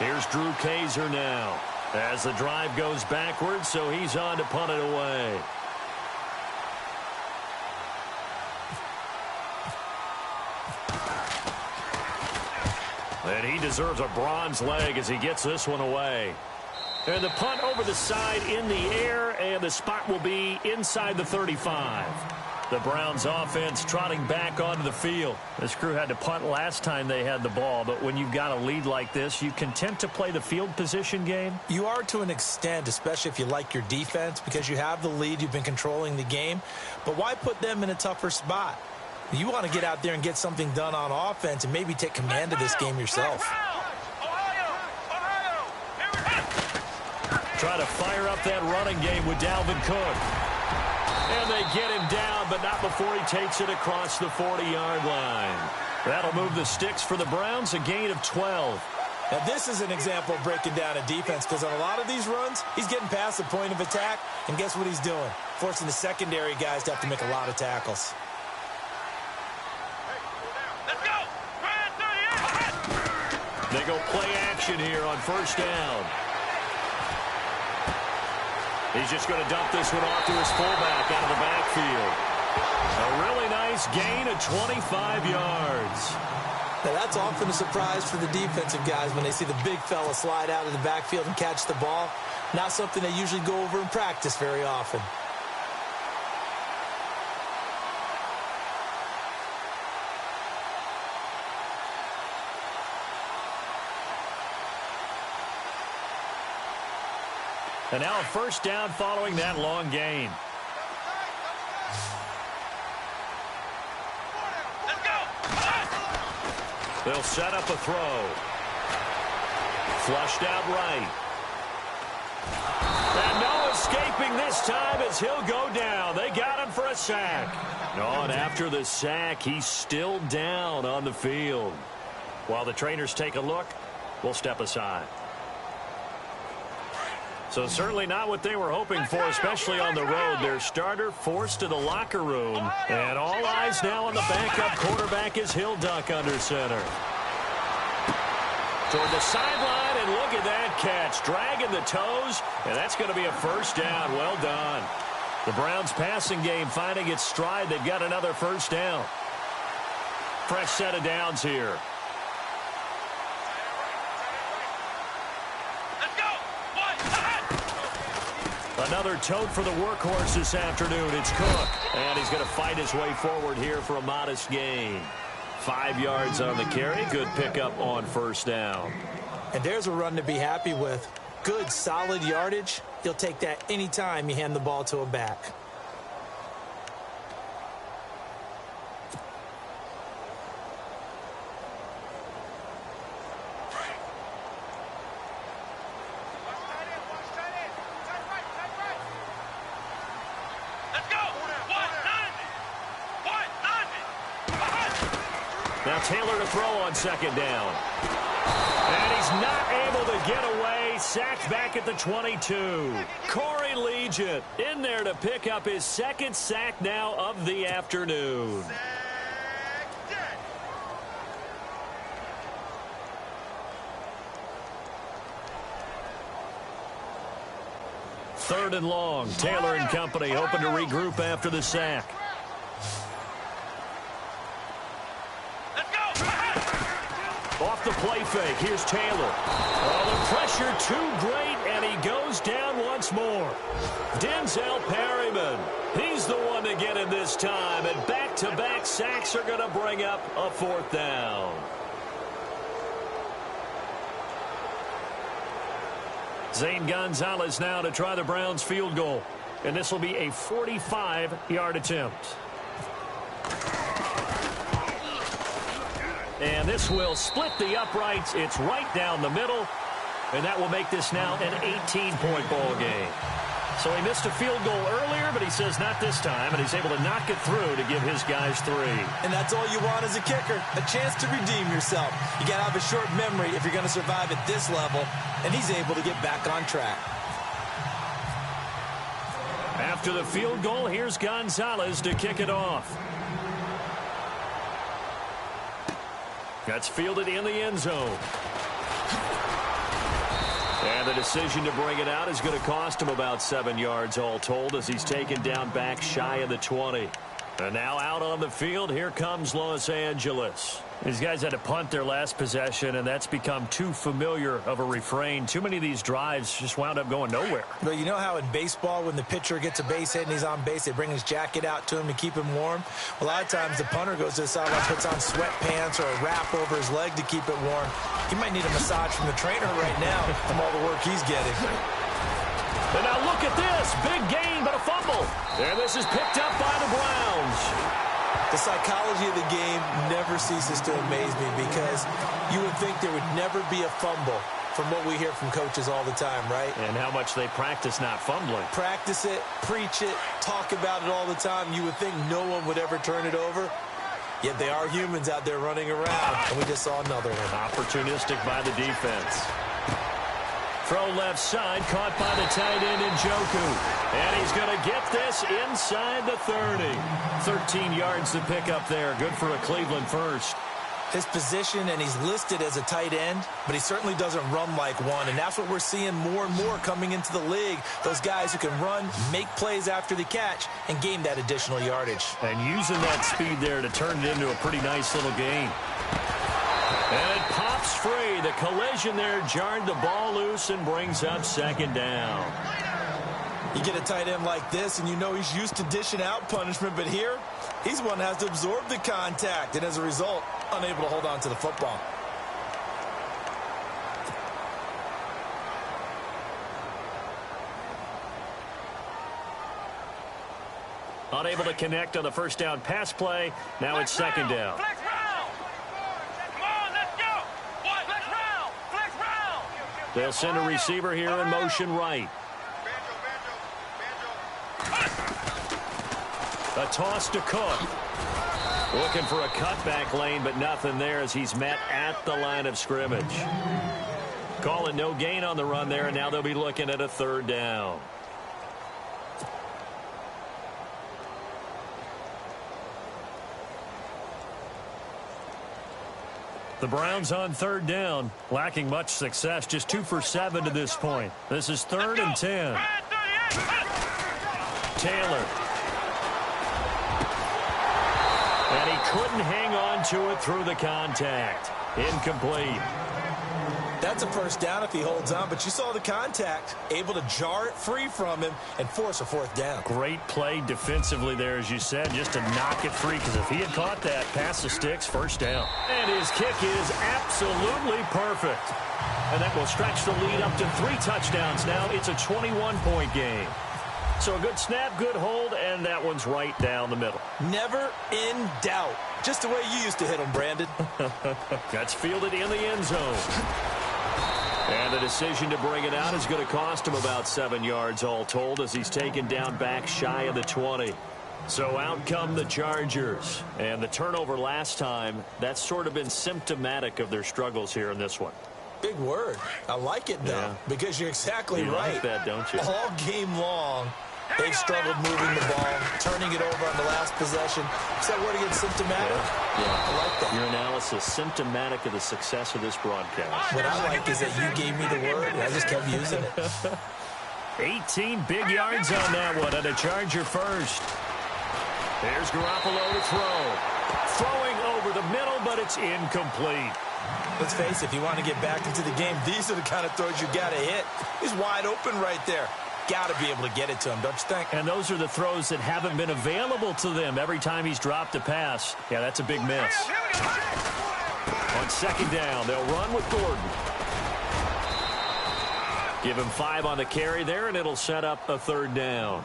Here's Drew Kaiser now as the drive goes backwards, so he's on to punt it away. And he deserves a bronze leg as he gets this one away. And the punt over the side in the air, and the spot will be inside the 35. The Browns offense trotting back onto the field. This crew had to punt last time they had the ball, but when you've got a lead like this, you content to play the field position game? You are to an extent, especially if you like your defense, because you have the lead, you've been controlling the game. But why put them in a tougher spot? You want to get out there and get something done on offense and maybe take command of this game yourself. Try to fire up that running game with Dalvin Cook. And they get him down, but not before he takes it across the 40-yard line. That'll move the sticks for the Browns, a gain of 12. Now, this is an example of breaking down a defense, because on a lot of these runs, he's getting past the point of attack, and guess what he's doing? Forcing the secondary guys to have to make a lot of tackles. They go play action here on 1st down. He's just going to dump this one off to his fullback out of the backfield. A really nice gain of 25 yards. Now, that's often a surprise for the defensive guys when they see the big fella slide out of the backfield and catch the ball. Not something they usually go over in practice very often. And now a first down following that long gain. They'll set up a throw. Flushed out right. And no escaping this time as he'll go down. They got him for a sack. No, and after the sack, he's still down on the field. While the trainers take a look, we'll step aside. So certainly not what they were hoping for, especially on the road. Their starter forced to the locker room. And all eyes now on the backup quarterback as he'll duck under center. Toward the sideline, and look at that catch. Dragging the toes, and that's going to be a first down. Well done. The Browns passing game finding its stride. They've got another first down. Fresh set of downs here. Another tote for the workhorse this afternoon. It's Cook. And he's going to fight his way forward here for a modest gain. 5 yards on the carry. Good pickup on first down. And there's a run to be happy with. Good, solid yardage. You'll take that anytime you hand the ball to a back. Now Taylor to throw on second down. And he's not able to get away. Sacked back at the 22. Corey Legion in there to pick up his second sack now of the afternoon. Third and long. Taylor and company hoping to regroup after the sack. Off the play fake. Here's Taylor. Oh, the pressure too great, and he goes down once more. Denzel Perryman. He's the one to get him this time, and back-to-back sacks are going to bring up a fourth down. Zane Gonzalez now to try the Browns field goal, and this will be a 45-yard attempt. And this will split the uprights. It's right down the middle. And that will make this now an 18-point ball game. So he missed a field goal earlier, but he says not this time. And he's able to knock it through to give his guys 3. And that's all you want as a kicker, a chance to redeem yourself. You got to have a short memory if you're going to survive at this level. And he's able to get back on track. After the field goal, here's Gonzalez to kick it off. That's fielded in the end zone. And the decision to bring it out is going to cost him about 7 yards all told as he's taken down back shy of the 20. And now out on the field, here comes Los Angeles. These guys had to punt their last possession, and that's become too familiar of a refrain. Too many of these drives just wound up going nowhere. But you know how in baseball, when the pitcher gets a base hit and he's on base, they bring his jacket out to him to keep him warm? Well, a lot of times the punter goes to the sideline, puts on sweatpants or a wrap over his leg to keep it warm. He might need a massage from the trainer right now from all the work he's getting. And now look at this. Big gain, but a fumble. And this is picked up by the Browns. The psychology of the game never ceases to amaze me because you would think there would never be a fumble from what we hear from coaches all the time, right? And how much they practice not fumbling. Practice it, preach it, talk about it all the time. You would think no one would ever turn it over. Yet they are humans out there running around, and we just saw another one. Opportunistic by the defense. Throw left side, caught by the tight end Njoku. And he's going to get this inside the 30. 13 yards to pick up there. Good for a Cleveland first. his position, and he's listed as a tight end, but he certainly doesn't run like one, and that's what we're seeing more and more coming into the league. Those guys who can run, make plays after the catch, and gain that additional yardage. And using that speed there to turn it into a pretty nice little gain. And it pops free. The collision there jarred the ball loose and brings up second down. You get a tight end like this, and you know he's used to dishing out punishment, but here, he's the one that has to absorb the contact, and as a result, unable to hold on to the football. Unable to connect on the first down pass play. Now it's second down. Flex round. Come on, let's go. Flex round. Flex round. They'll send a receiver here in motion right. A toss to Cook. Looking for a cutback lane, but nothing there as he's met at the line of scrimmage. Calling no gain on the run there, and now they'll be looking at a third down. The Browns on third down, lacking much success, just 2 for 7 to this point. This is 3rd and 10. Taylor. And he couldn't hang on to it through the contact. Incomplete. That's a first down if he holds on, but you saw the contact. Able to jar it free from him and force a fourth down. Great play defensively there, as you said, just to knock it free, because if he had caught that, pass the sticks, first down. And his kick is absolutely perfect. And that will stretch the lead up to 3 touchdowns now. It's a 21-point game. So a good snap, good hold, and that one's right down the middle. Never in doubt. Just the way you used to hit them, Brandon. That's fielded in the end zone. And the decision to bring it out is going to cost him about 7 yards all told, as he's taken down back shy of the 20. So out come the Chargers. And the turnover last time, that's sort of been symptomatic of their struggles here in this one. Big word. I like it, though, because you're exactly right. You like that, don't you? All game long, they've struggled moving the ball, turning it over on the last possession. Is that word again, symptomatic? Yeah. I like that. Your analysis, symptomatic of the success of this broadcast. What I like is that you gave me the word, and I just kept using it. 18 big yards on that one, and a Charger first. There's Garoppolo to throw. Throwing over the middle, but it's incomplete. Let's face it, if you want to get back into the game, these are the kind of throws you got to hit. He's wide open right there. Got to be able to get it to him, don't you think? And those are the throws that haven't been available to them every time he's dropped a pass. Yeah, that's a big miss. On second down, they'll run with Gordon. Give him 5 on the carry there, and it'll set up a third down.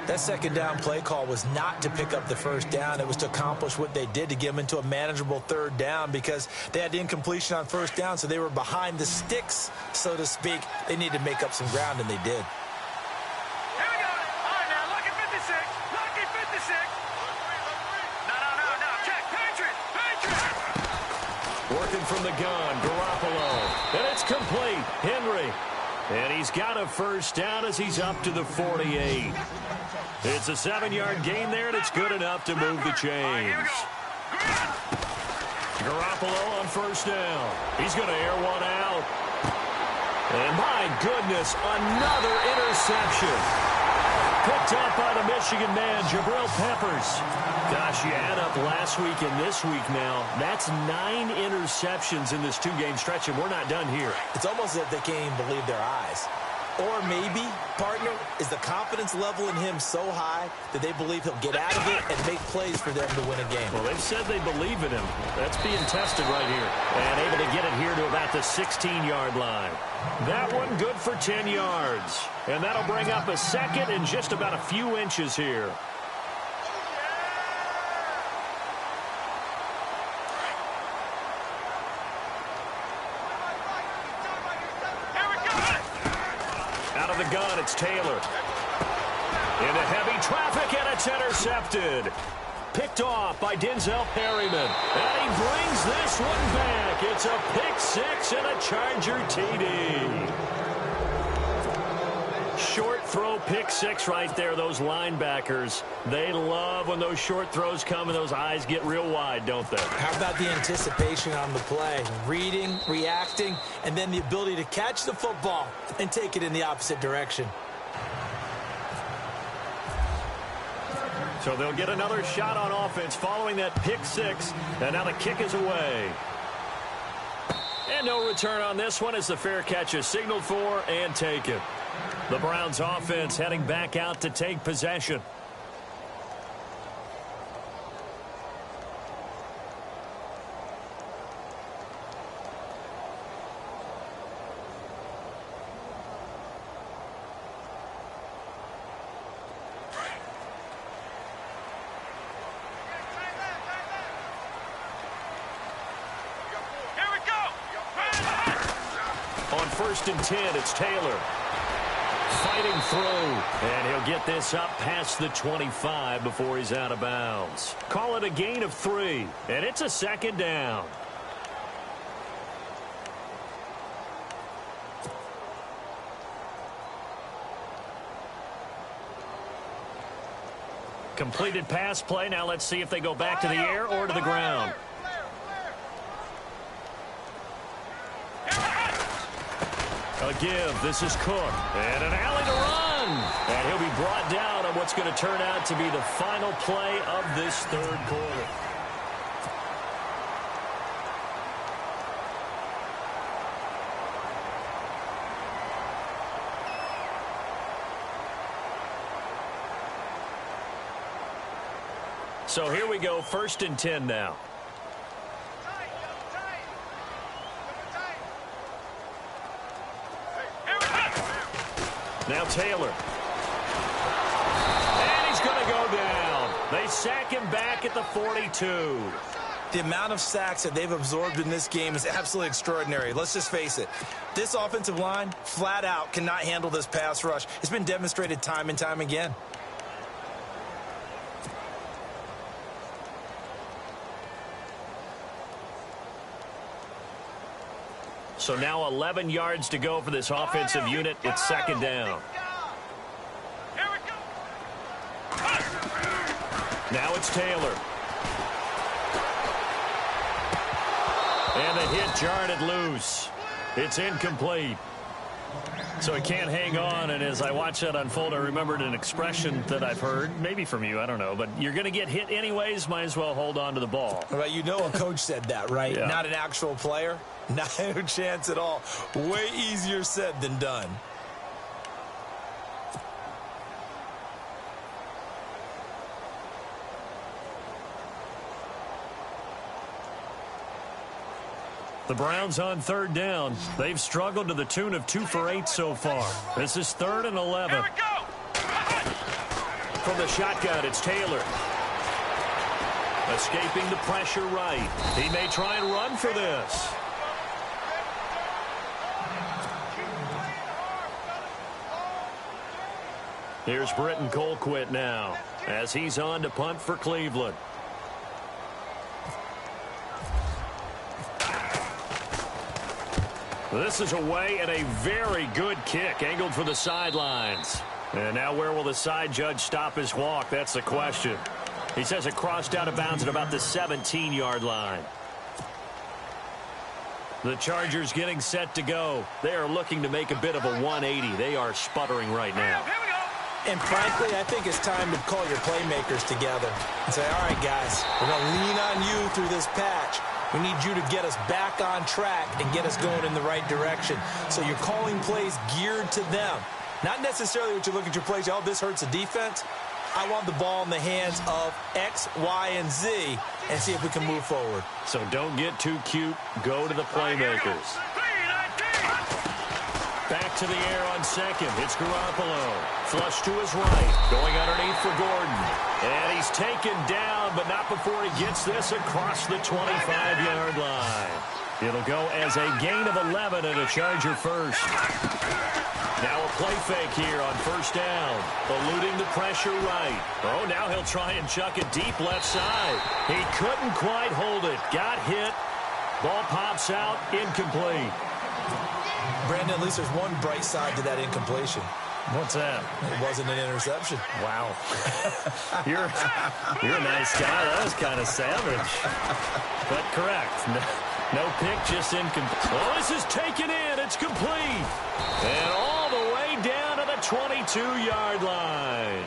That second down play call was not to pick up the first down. It was to accomplish what they did, to get them into a manageable third down, because they had the incompletion on first down, so they were behind the sticks, so to speak. They needed to make up some ground, and they did. Here we go. All right, now, lucky 56. Lucky 56. No. Check. Patriot. Working from the gun, Garoppolo. And it's complete. Henry. And he's got a first down as he's up to the 48. It's a 7-yard gain there, and it's good enough to move the chains. Garoppolo on first down. He's going to air one out. And my goodness, another interception. Picked up by the Michigan man, Jabril Peppers. Gosh, you add up last week and this week now. That's 9 interceptions in this 2-game stretch, and we're not done here. It's almost as if they can't even believe their eyes. Or maybe, partner, is the confidence level in him so high that they believe he'll get out of it and make plays for them to win a game. Well, they've said they believe in him. That's being tested right here. And able to get it here to about the 16-yard line. That one good for 10 yards. And that'll bring up a second and just about a few inches here. Out of the gun, it's Taylor. Into heavy traffic, and it's intercepted. Picked off by Denzel Perryman. And he brings this one back. It's a pick 6 and a Charger TD. short throw pick six right there, those linebackers. They love when those short throws come and those eyes get real wide, don't they? How about the anticipation on the play? Reading, reacting, and then the ability to catch the football and take it in the opposite direction. So they'll get another shot on offense following that pick six, and now the kick is away. And no return on this one as the fair catch is signaled for and taken. The Browns offense heading back out to take possession. On 1st and 10, it's Taylor. Fighting through, and he'll get this up past the 25 before he's out of bounds. Call it a gain of 3, and it's a 2nd down. Completed pass play. Now let's see if they go back to the air or to the ground. A give. This is Cook. And an alley to run. And he'll be brought down on what's going to turn out to be the final play of this third quarter. So here we go, 1st and 10 now. Now Taylor. And he's going to go down. They sack him back at the 42. The amount of sacks that they've absorbed in this game is absolutely extraordinary. Let's just face it. This offensive line, flat out, cannot handle this pass rush. It's been demonstrated time and time again. So now 11 yards to go for this offensive unit. It's 2nd down. Now it's Taylor. And the hit jarred it loose. It's incomplete. So he can't hang on, and as I watch that unfold, I remembered an expression that I've heard, maybe from you, I don't know, but you're going to get hit anyways, might as well hold on to the ball. Well, you know a coach said that, right? Yeah. Not an actual player. Not a chance at all. Way easier said than done. The Browns on 3rd down. They've struggled to the tune of 2 for 8 so far. This is 3rd and 11. From the shotgun, it's Taylor. Escaping the pressure right. He may try and run for this. Here's Britton Colquitt now as he's on to punt for Cleveland. This is away and a very good kick angled for the sidelines. And now where will the side judge stop his walk? That's the question. He says it crossed out of bounds at about the 17-yard line. The Chargers getting set to go. They are looking to make a bit of a 180. They are sputtering right now. And frankly, I think it's time to call your playmakers together and say, all right, guys, we're going to lean on you through this patch. We need you to get us back on track and get us going in the right direction. So you're calling plays geared to them. Not necessarily what you look at your plays, oh, this hurts the defense. I want the ball in the hands of X, Y, and Z and see if we can move forward. So don't get too cute. Go to the playmakers. Back to the air on 2nd. It's Garoppolo. Flush to his right. Going underneath for Gordon. And he's taken down, but not before he gets this across the 25-yard line. It'll go as a gain of 11 and a Charger first. Now a play fake here on 1st down. Eluding the pressure right. Oh, now he'll try and chuck it deep left side. He couldn't quite hold it. Got hit. Ball pops out. Incomplete. Brandon, at least there's one bright side to that incompletion. What's that? It wasn't an interception. Wow. You're a nice guy. That was kind of savage. But correct. No pick, just incomplete. Oh, this is taken in. It's complete. And all the way down to the 22-yard line.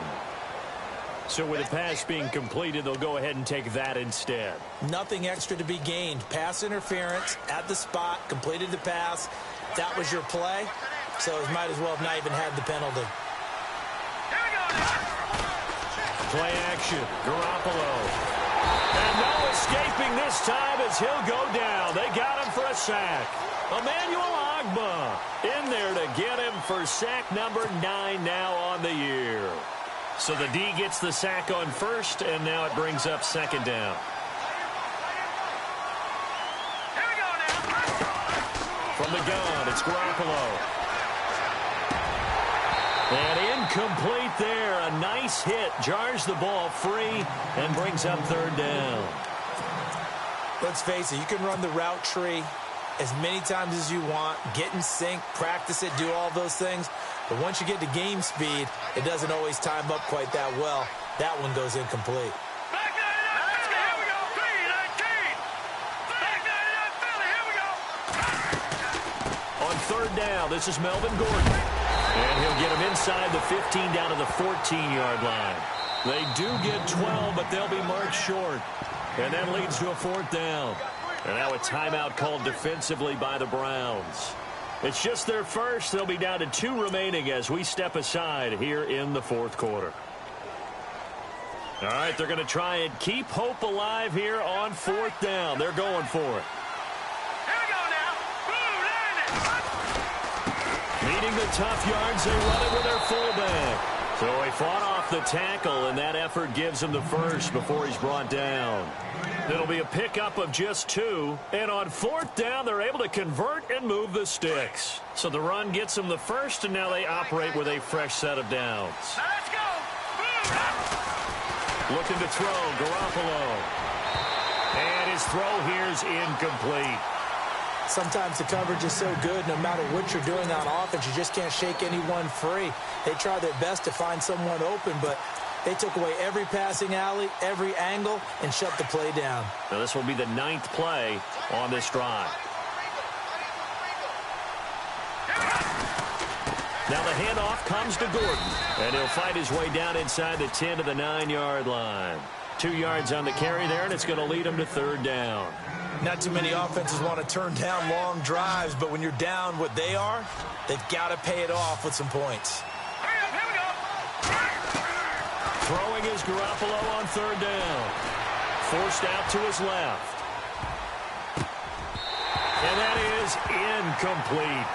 So with the pass being completed, they'll go ahead and take that instead. Nothing extra to be gained. Pass interference at the spot, completed the pass. That was your play. So it might as well have not even had the penalty. Play action. Garoppolo. And no escaping this time as he'll go down. They got him for a sack. Emmanuel Ogbah in there to get him for sack number 9 now on the year. So the D gets the sack on first, and now it brings up second down. From the gun, it's Garoppolo. And incomplete there. A nice hit. Jars the ball free and brings up third down. Let's face it, you can run the route tree as many times as you want, get in sync, practice it, do all those things. But once you get to game speed, it doesn't always time up quite that well. That one goes incomplete. On third down, this is Melvin Gordon. And he'll get him inside the 15 down to the 14-yard line. They do get 12, but they'll be marked short. And that leads to a fourth down. And now a timeout called defensively by the Browns. It's just their first. They'll be down to 2 remaining as we step aside here in the fourth quarter. All right, they're going to try and keep hope alive here on fourth down. They're going for it. Leading the tough yards, they run it with their fullback. So he fought off the tackle, and that effort gives him the first before he's brought down. It'll be a pickup of just 2. And on fourth down, they're able to convert and move the sticks. So the run gets them the first, and now they operate with a fresh set of downs. Let's go. Looking to throw, Garoppolo. And his throw here's incomplete. Sometimes the coverage is so good, no matter what you're doing on offense, you just can't shake anyone free. They try their best to find someone open, but they took away every passing alley, every angle, and shut the play down. Now this will be the 9th play on this drive. Now the handoff comes to Gordon, and he'll fight his way down inside the 10 to the 9-yard line. 2 yards on the carry there, and it's going to lead him to third down. Not too many offenses want to turn down long drives, but when you're down what they are, they've got to pay it off with some points. Throwing is Garoppolo on third down. Forced out to his left. And that is incomplete.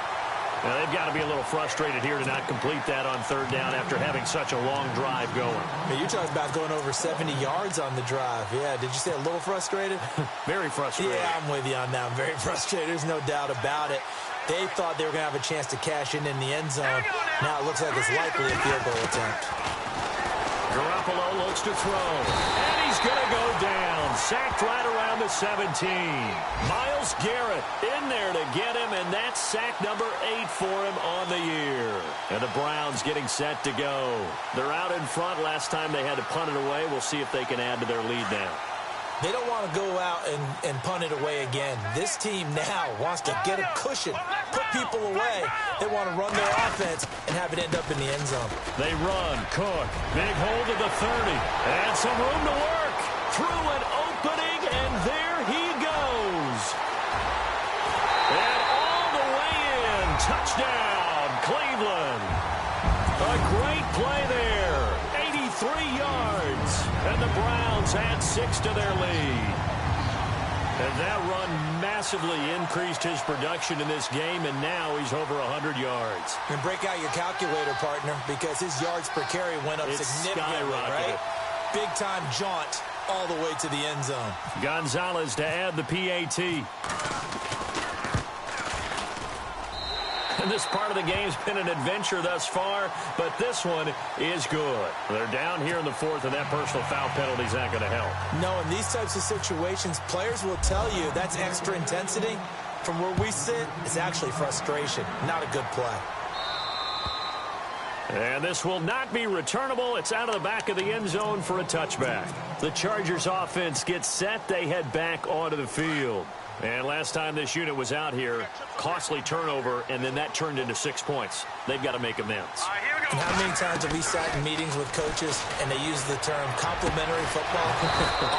Now, they've got to be a little frustrated here to not complete that on third down after having such a long drive going. Hey, you're talking about going over 70 yards on the drive. Yeah, did you say a little frustrated? Very frustrated. Yeah, I'm with you on that. I'm very frustrated. There's no doubt about it. They thought they were going to have a chance to cash in the end zone. Now it looks like it's likely a field goal attempt. Garoppolo looks to throw. And he's going to go down. Sacked right around the 17. Myles Garrett in there to get him, and that's sack number 8 for him on the year. And the Browns getting set to go. They're out in front. Last time they had to punt it away. We'll see if they can add to their lead now. They don't want to go out and punt it away again. This team now wants to get a cushion, put people away. They want to run their offense and have it end up in the end zone. They run. Cook. Big hold of the 30. And some room to work. Through an opening, and there he goes. And all the way in. Touchdown, Cleveland. A great play there. 83 yards. And the Browns add 6 to their lead. And that run massively increased his production in this game, and now he's over 100 yards. And break out your calculator, partner, because his yards per carry went up significantly, right? Big-time jaunt all the way to the end zone. Gonzalez to add the PAT. And this part of the game's been an adventure thus far, but this one is good. They're down here in the fourth, and that personal foul penalty's not going to help. No, in these types of situations, players will tell you that's extra intensity. From where we sit, it's actually frustration, not a good play. And this will not be returnable. It's out of the back of the end zone for a touchback. The Chargers offense gets set. They head back onto the field. And last time this unit was out here, costly turnover, and then that turned into 6 points. They've got to make amends. And how many times have we sat in meetings with coaches and they use the term complementary football?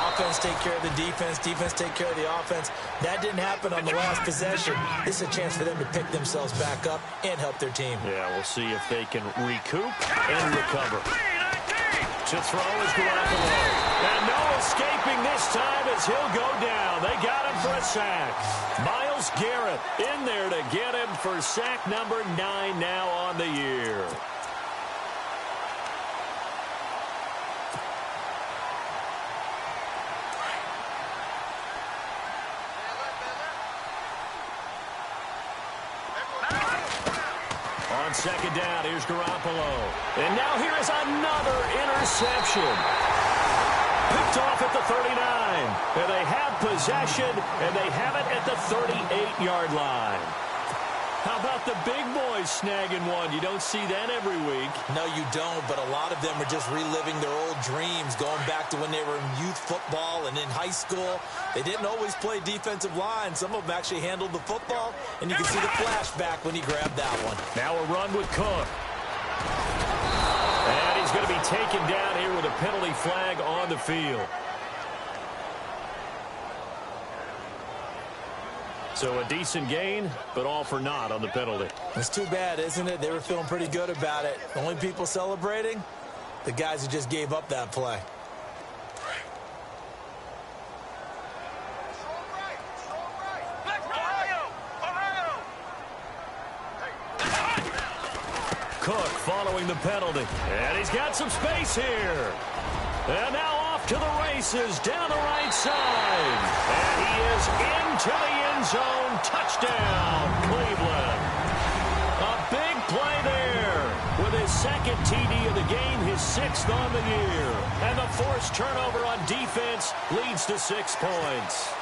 Offense take care of the defense, defense take care of the offense. That didn't happen on the last possession. This is a chance for them to pick themselves back up and help their team. Yeah, we'll see if they can recoup and recover. To throw is Garoppolo. And no escaping this time as he'll go down. They got him for a sack. Myles Garrett in there to get him for sack number 9 now on the year. On second down, here's Garoppolo. And now here is another interception. Picked off at the 39. And they have possession, and they have it at the 38-yard line. How about the big boys snagging one? You don't see that every week. No, you don't, but a lot of them are just reliving their old dreams, going back to when they were in youth football and in high school. They didn't always play defensive line. Some of them actually handled the football, and you can see the flashback when he grabbed that one. Now a run with Cook. And he's going to be taken down here with a penalty flag on the field. So a decent gain, but all for naught on the penalty. It's too bad, isn't it? They were feeling pretty good about it. The only people celebrating, the guys who just gave up that play. Cook following the penalty. And he's got some space here. And now off to the races down the right side. And he is into the end zone. Touchdown, Cleveland. A big play there with his second TD of the game, his 6th on the year. And the forced turnover on defense leads to 6 points.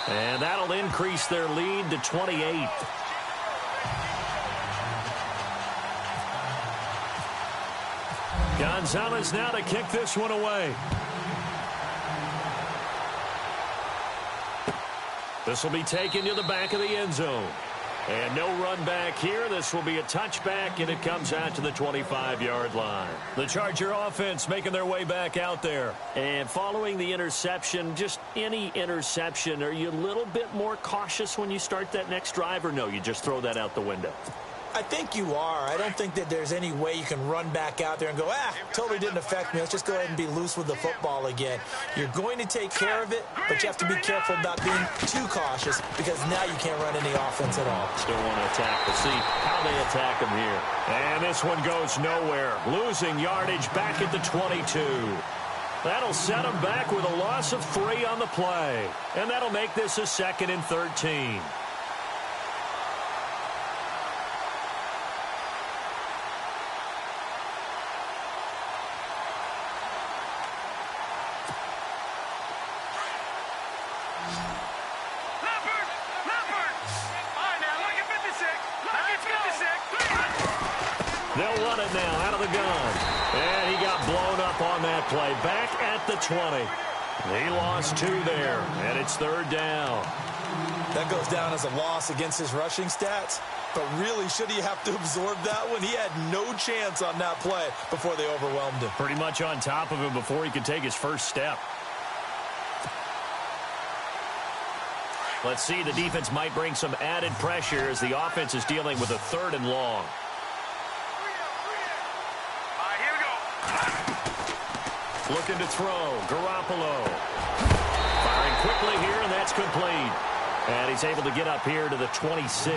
And that'll increase their lead to 28. Gonzalez now to kick this one away. This will be taken to the back of the end zone. And no run back here. This will be a touchback, and it comes out to the 25-yard line. The Charger offense making their way back out there. And following the interception, just any interception, are you a little bit more cautious when you start that next drive, or no, you just throw that out the window? I think you are. I don't think that there's any way you can run back out there and go, totally didn't affect me. Let's just go ahead and be loose with the football again. You're going to take care of it, but you have to be careful about being too cautious because now you can't run any offense at all. Still want to attack. We'll see how they attack them here. And this one goes nowhere. Losing yardage back at the 22. That'll set them back with a loss of 3 on the play. And that'll make this a 2nd and 13. They'll run it now out of the gun. And he got blown up on that play. Back at the 20. He lost 2 there, and it's 3rd down. That goes down as a loss against his rushing stats. But really, should he have to absorb that one? He had no chance on that play before they overwhelmed him. Pretty much on top of him before he could take his first step. Let's see, the defense might bring some added pressure as the offense is dealing with a 3rd and long. Looking to throw. Garoppolo. Firing quickly here, and that's complete. And he's able to get up here to the 26.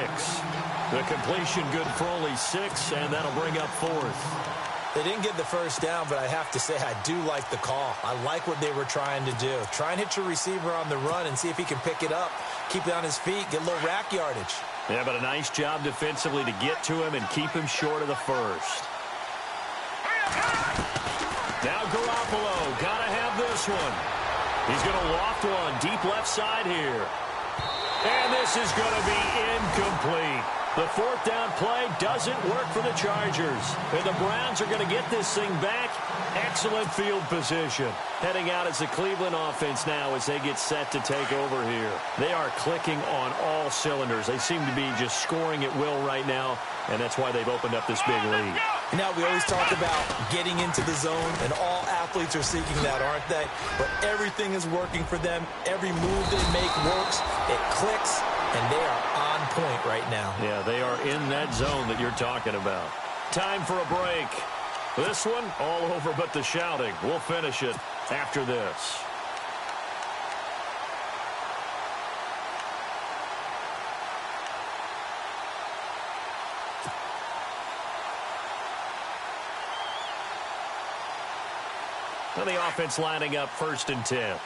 The completion good for only 6, and that'll bring up 4th. They didn't get the first down, but I have to say I do like the call. I like what they were trying to do. Try and hit your receiver on the run and see if he can pick it up. Keep it on his feet, get a little rack yardage. Yeah, but a nice job defensively to get to him and keep him short of the first. Now Garoppolo, gotta have this one. He's going to loft one deep left side here. And this is going to be Incomplete. The fourth down play doesn't work for the Chargers. And the Browns are going to get this thing back. Excellent field position. Heading out as the Cleveland offense now as they get set to take over here. They are clicking on all cylinders. They seem to be just scoring at will right now, and that's why they've opened up this big lead. Now, we always talk about getting into the zone, and all athletes are seeking that, aren't they? But everything is working for them. Every move they make works. It clicks, and they are on point right now. Yeah, they are in that zone that you're talking about. Time for a break. This one, all over but the shouting. We'll finish it after this. And the offense lining up 1st and 10.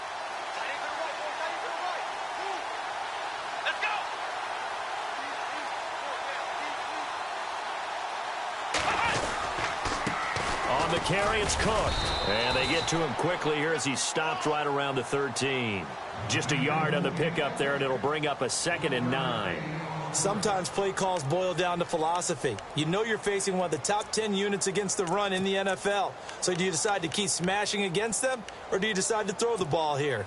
On the carry, it's Cook. And they get to him quickly here as he stopped right around the 13. Just a yard on the pickup there, and it'll bring up a 2nd and 9. Sometimes play calls boil down to philosophy. You know you're facing one of the top 10 units against the run in the NFL. So do you decide to keep smashing against them, or do you decide to throw the ball here?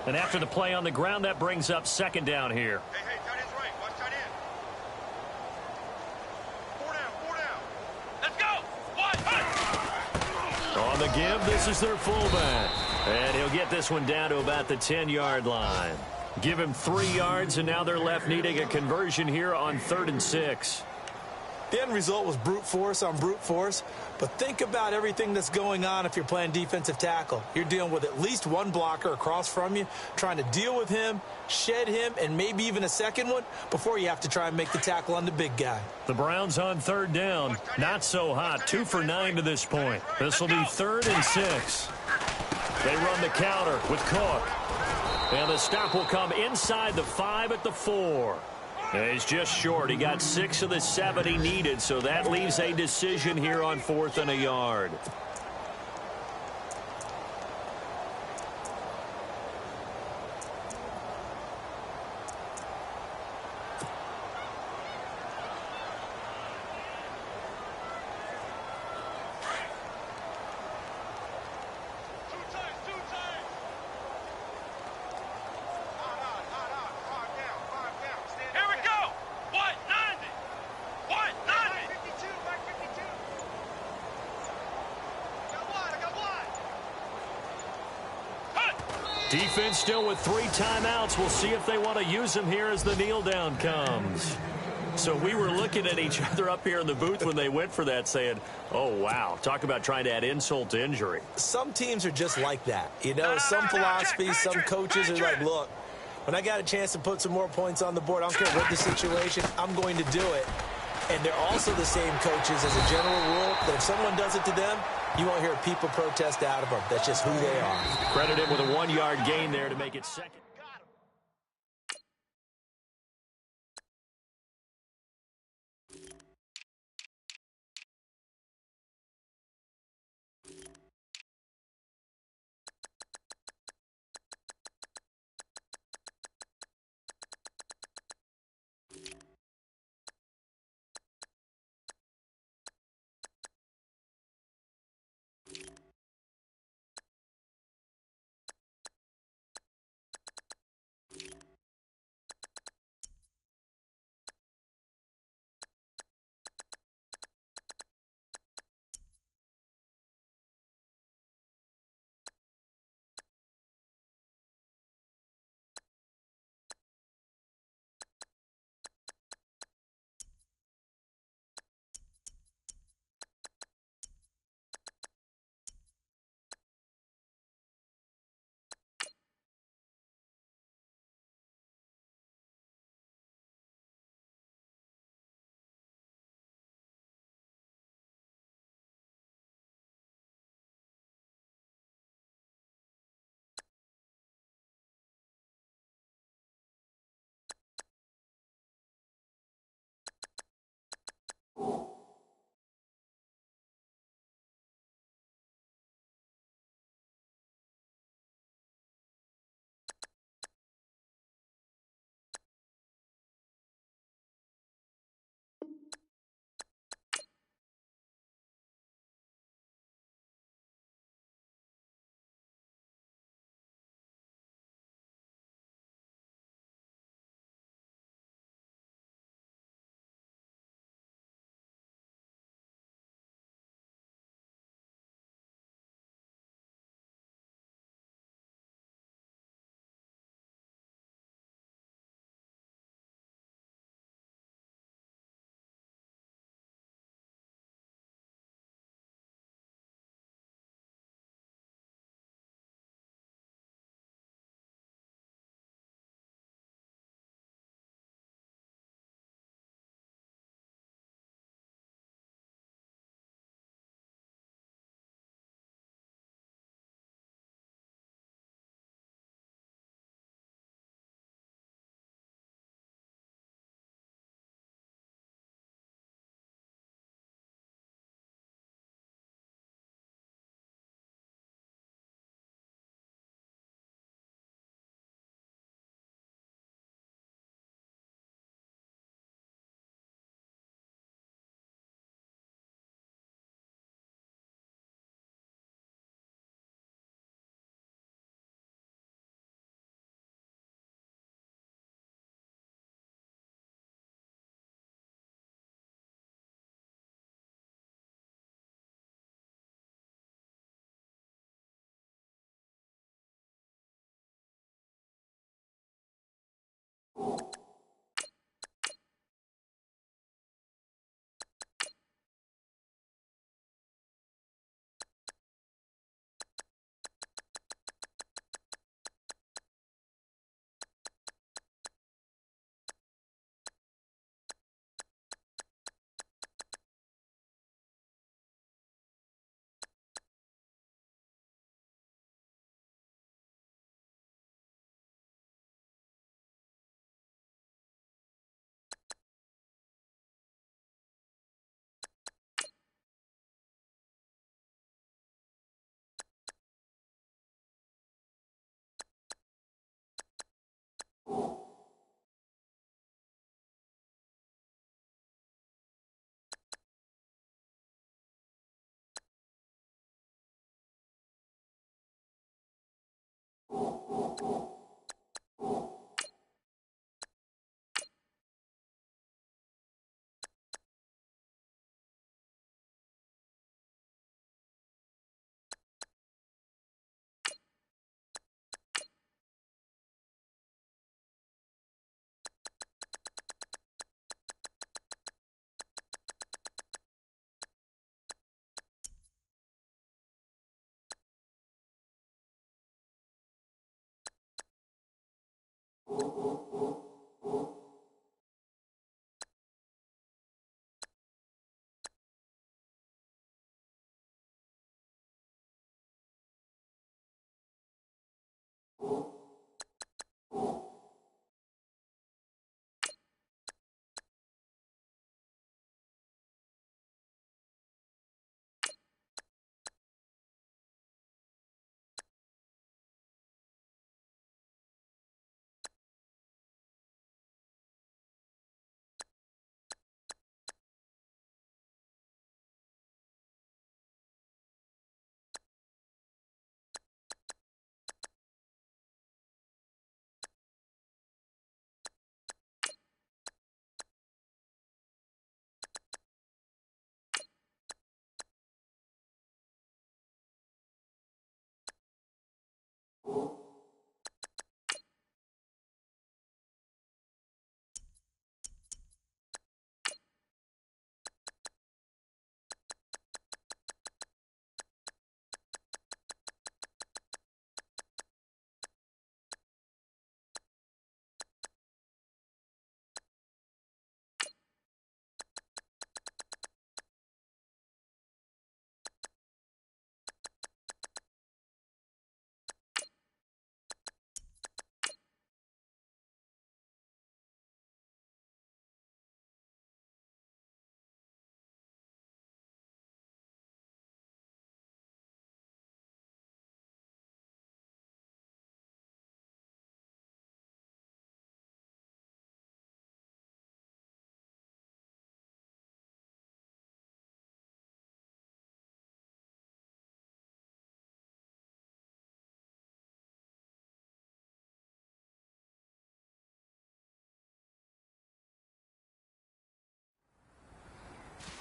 And after the play on the ground, that brings up 2nd down here. Hey, tight end's right. Watch tight end. 4 down. Let's go. On the give, this is their fullback. And he'll get this one down to about the 10-yard line. Give him 3 yards, and now they're left needing a conversion here on 3rd and 6. The end result was brute force on brute force, but think about everything that's going on if you're playing defensive tackle. You're dealing with at least one blocker across from you, trying to deal with him, shed him, and maybe even a second one before you have to try and make the tackle on the big guy. The Browns on 3rd down. Not so hot. 2 for 9 to this point. This will be 3rd and 6. They run the counter with Cook. And the stop will come inside the 5 at the 4. And he's just short. He got 6 of the 7 he needed, so that leaves a decision here on 4th and a yard. Defense still with 3 timeouts. We'll see if they want to use them here as the kneel down comes. So we were looking at each other up here in the booth when they went for that saying, oh, wow, talk about trying to add insult to injury. Some teams are just like that. You know, some philosophies, some coaches are like, look, when I got a chance to put some more points on the board, I don't care what the situation, I'm going to do it. And they're also the same coaches as a general rule that if someone does it to them, you won't hear people protest out of them. That's just who they are. Credit him with a 1-yard gain there to make it 2nd.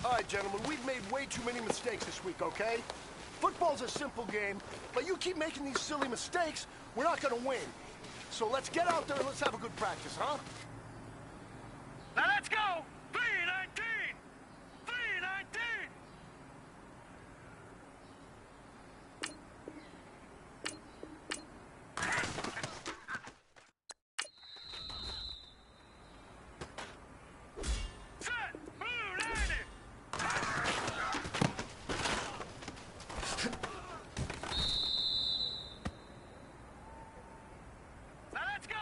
All right, gentlemen, we've made way too many mistakes this week, okay? Football's a simple game, but you keep making these silly mistakes, we're not gonna win. So let's get out there and let's have a good practice, huh? Now let's go! 319! 319! Set! Blue 90! Now let's go!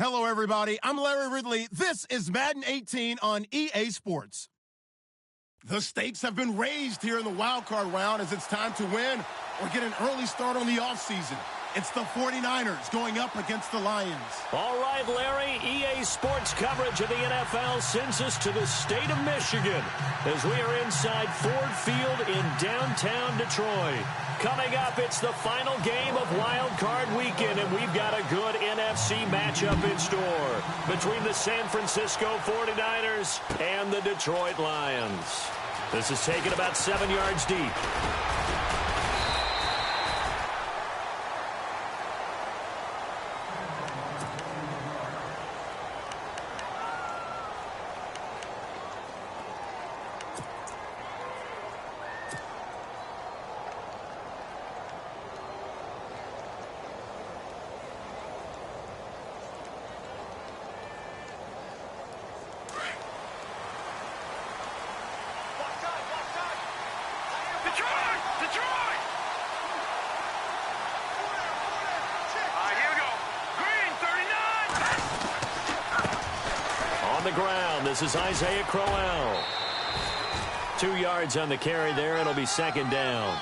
Hello, everybody. I'm Larry Ridley. This is Madden 18 on EA Sports. The stakes have been raised here in the wild card round as it's time to win or get an early start on the offseason. It's the 49ers going up against the Lions. All right, Larry, EA Sports coverage of the NFL sends us to the state of Michigan as we are inside Ford Field in downtown Detroit. Coming up, it's the final game of Wild Card Weekend, and we've got a good NFC matchup in store between the San Francisco 49ers and the Detroit Lions. This is taken about 7 yards deep. On the ground, this is Isaiah Crowell. 2 yards on the carry there. It'll be second down.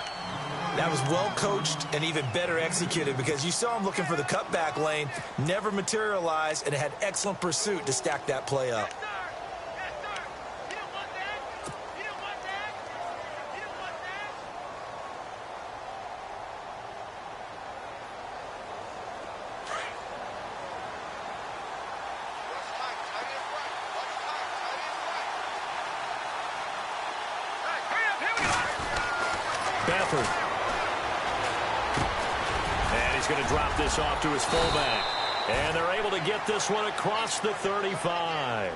That was well coached and even better executed because you saw him looking for the cutback lane, never materialized, and had excellent pursuit to stack that play up. And he's going to drop this off to his fullback. And they're able to get this one across the 35.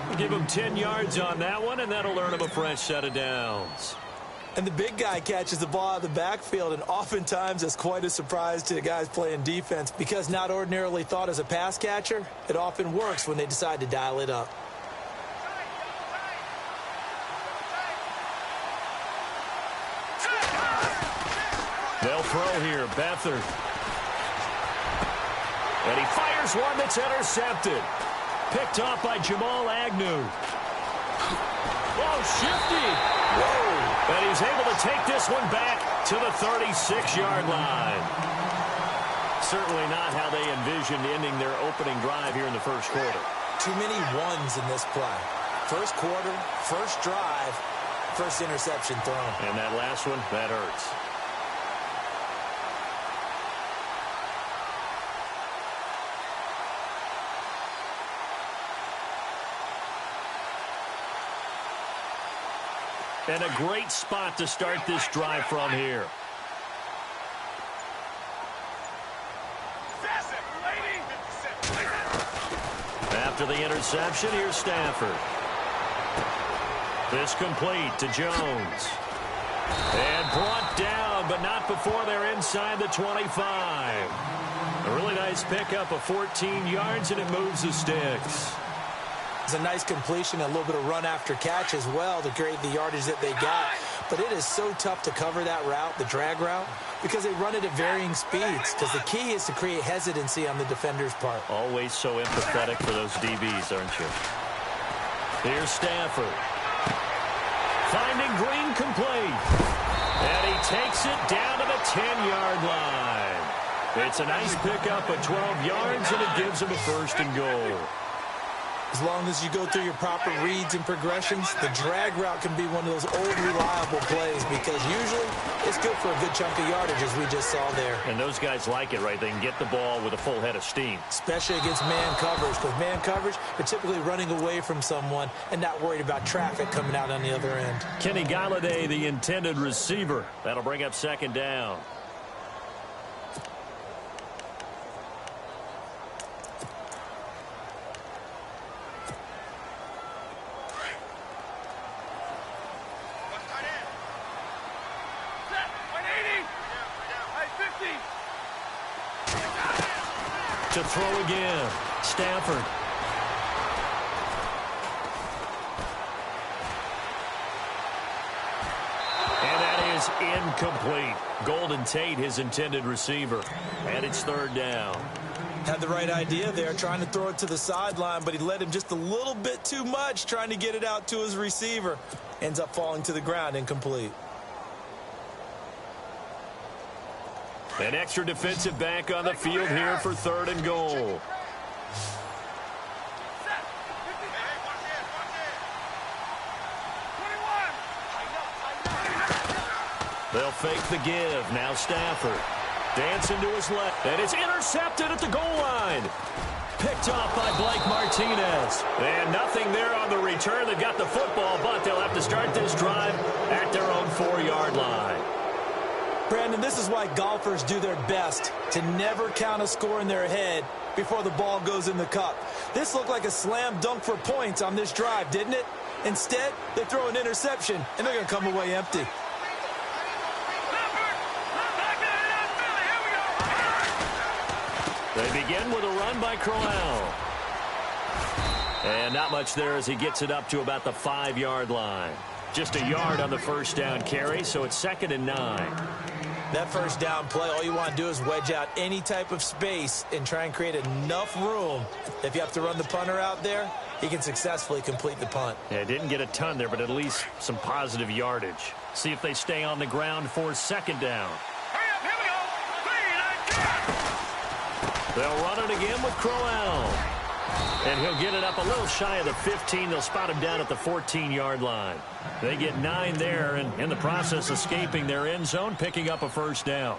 We'll give him 10 yards on that one, and that'll earn him a fresh set of downs. And the big guy catches the ball out of the backfield, and oftentimes it's quite a surprise to the guys playing defense because not ordinarily thought as a pass catcher, it often works when they decide to dial it up. They'll throw here, Beathard. And he fires one that's intercepted. Picked off by Jamal Agnew. Oh, shifty. Whoa. And he's able to take this one back to the 36-yard line. Certainly not how they envisioned ending their opening drive here in the first quarter. Too many ones in this play. First quarter, first drive, first interception thrown. And that last one, that hurts. And a great spot to start this drive from here. After the interception, here's Stafford. This complete to Jones. And brought down, but not before they're inside the 25. A really nice pickup of 14 yards, and it moves the sticks. It's a nice completion, a little bit of run after catch as well to create the yardage that they got. But it is so tough to cover that route, the drag route, because they run it at varying speeds. Because the key is to create hesitancy on the defender's part. Always so empathetic for those DBs, aren't you? Here's Stafford. Finding Green complete. And he takes it down to the 10-yard line. It's a nice pickup of 12 yards, and it gives him a first and goal. As long as you go through your proper reads and progressions, the drag route can be one of those old reliable plays because usually it's good for a good chunk of yardage as we just saw there. And those guys like it, right? They can get the ball with a full head of steam. Especially against man coverage, because man coverage, you're typically running away from someone and not worried about traffic coming out on the other end. Kenny Galladay, the intended receiver. That'll bring up second down. To throw again, Stafford. And that is incomplete. Golden Tate, his intended receiver. And it's third down. Had the right idea there, trying to throw it to the sideline, but he led him just a little bit too much, trying to get it out to his receiver. Ends up falling to the ground, incomplete. An extra defensive back on the field here for 3rd and goal. They'll fake the give. Now Stafford. Dancing to his left. And it's intercepted at the goal line. Picked off by Blake Martinez. And nothing there on the return. They've got the football, but they'll have to start this drive at their own 4-yard line. Brandon, this is why golfers do their best to never count a score in their head before the ball goes in the cup. This looked like a slam dunk for points on this drive, didn't it? Instead, they throw an interception, and they're going to come away empty. They begin with a run by Crowell. And not much there as he gets it up to about the 5-yard line. Just a yard on the first down carry, so it's 2nd and 9. That first down play, all you want to do is wedge out any type of space and try and create enough room. If you have to run the punter out there, he can successfully complete the punt. Yeah, didn't get a ton there, but at least some positive yardage. See if they stay on the ground for 2nd down. They'll run it again with Crowell. And he'll get it up a little shy of the 15. They'll spot him down at the 14-yard line. They get 9 there, and in the process escaping their end zone, picking up a first down.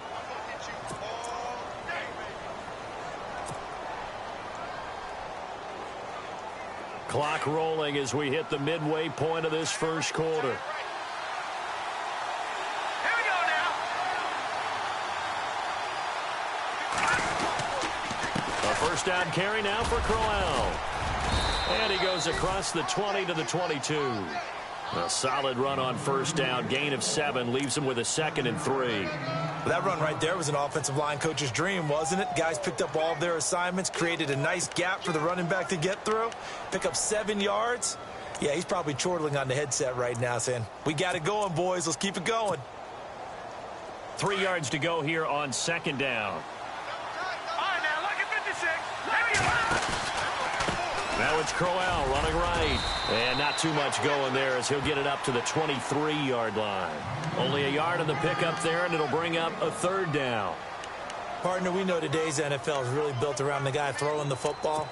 Clock rolling as we hit the midway point of this first quarter. First down carry now for Crowell. And he goes across the 20 to the 22. A solid run on first down. Gain of 7 leaves him with a 2nd and 3. That run right there was an offensive line coach's dream, wasn't it? Guys picked up all of their assignments, created a nice gap for the running back to get through. Pick up 7 yards. Yeah, he's probably chortling on the headset right now saying, we got it going, boys. Let's keep it going. 3 yards to go here on 2nd down. Now it's Crowell running right. And not too much going there as he'll get it up to the 23-yard line. Only a yard on the pickup there, and it'll bring up a 3rd down. Partner, we know today's NFL is really built around the guy throwing the football.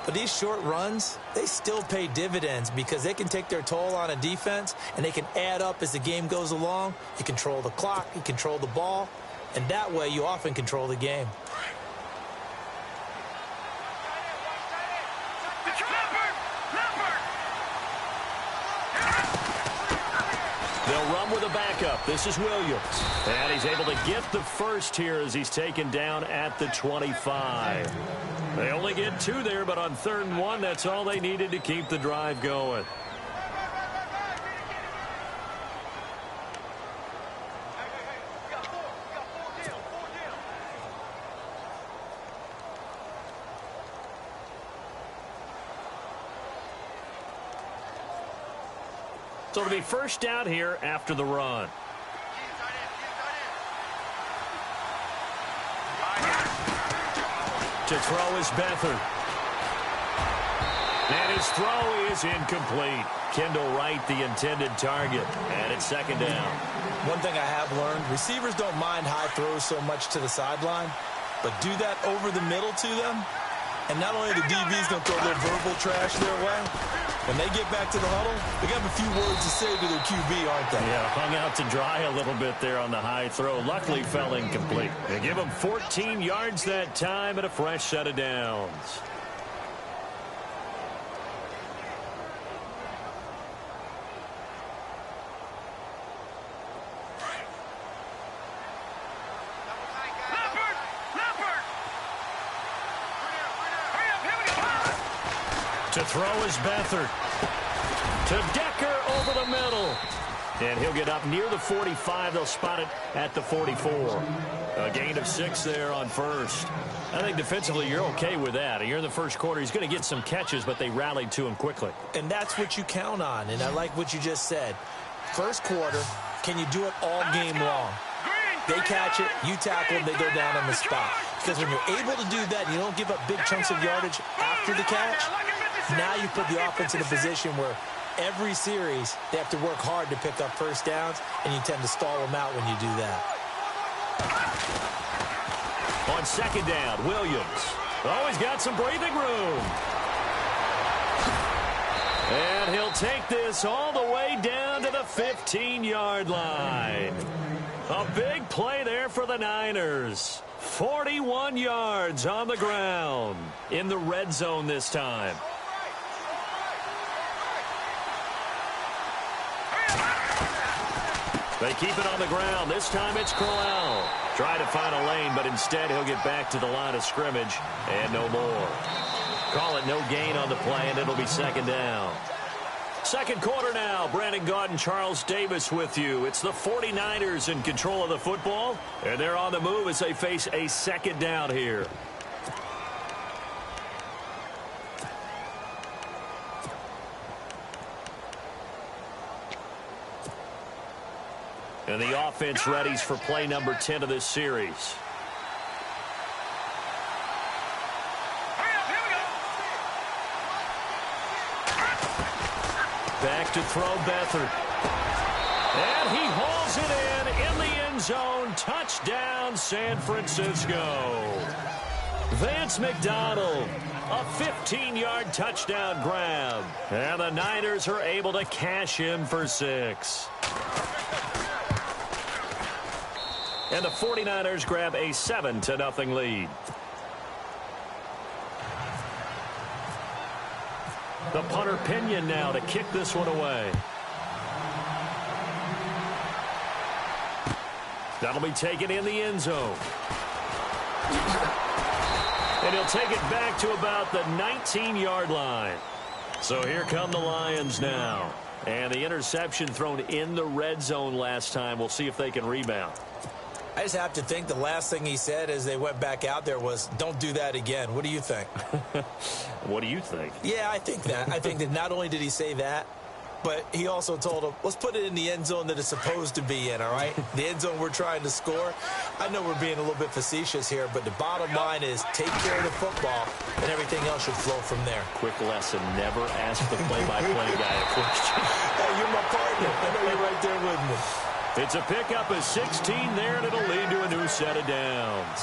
But these short runs, they still pay dividends because they can take their toll on a defense, and they can add up as the game goes along. You control the clock, you control the ball, and that way you often control the game. They'll run with a backup. This is Williams. And he's able to get the first here as he's taken down at the 25. They only get 2 there, but on 3rd and 1, that's all they needed to keep the drive going. So it'll be first down here after the run. To throw is Beathard. And his throw is incomplete. Kendall Wright, the intended target. And it's 2nd down. One thing I have learned, receivers don't mind high throws so much to the sideline, but do that over the middle to them, and not only the DB's going to throw their verbal trash their way, when they get back to the huddle, they got a few words to say to their QB, aren't they? Yeah, hung out to dry a little bit there on the high throw. Luckily fell incomplete. They give him 14 yards that time and a fresh set of downs. To throw is Beathard. To Decker over the middle. And he'll get up near the 45. They'll spot it at the 44. A gain of 6 there on first. I think defensively you're okay with that. Here in the first quarter, he's going to get some catches, but they rallied to him quickly. And that's what you count on. And I like what you just said. First quarter, can you do it all game long? They catch it, you tackle them, they go down on the spot. Because when you're able to do that, and you don't give up big chunks of yardage after the catch, now you put the offense in a position where every series they have to work hard to pick up first downs, and you tend to stall them out when you do that. On second down, Williams. Oh, he's got some breathing room. And he'll take this all the way down to the 15-yard line. A big play there for the Niners. 41 yards on the ground in the red zone this time. They keep it on the ground. This time it's Crowell. Try to find a lane, but instead he'll get back to the line of scrimmage and no more. Call it no gain on the play, and it'll be second down. Second quarter now. Brandon Gaudin, Charles Davis with you. It's the 49ers in control of the football, and they're on the move as they face a second down here. And the offense readies for play number 10 of this series. Back to throw Beathard. And he hauls it in the end zone. Touchdown, San Francisco. Vance McDonald, a 15-yard touchdown grab. And the Niners are able to cash in for 6. And the 49ers grab a 7-0 lead. The punter Pinion now to kick this one away. That'll be taken in the end zone. And he'll take it back to about the 19-yard line. So here come the Lions now. And the interception thrown in the red zone last time. We'll see if they can rebound. I just have to think the last thing he said as they went back out there was, don't do that again. What do you think? What do you think? Yeah, I think that. I think that not only did he say that, but he also told him, let's put it in the end zone that it's supposed to be in, all right? The end zone we're trying to score. I know we're being a little bit facetious here, but the bottom line is take care of the football, and everything else should flow from there. Quick lesson, never ask the play-by-play guy a question. Hey, you're my partner. I know you're right there with me. It's a pickup of 16 there, and it'll lead to a new set of downs.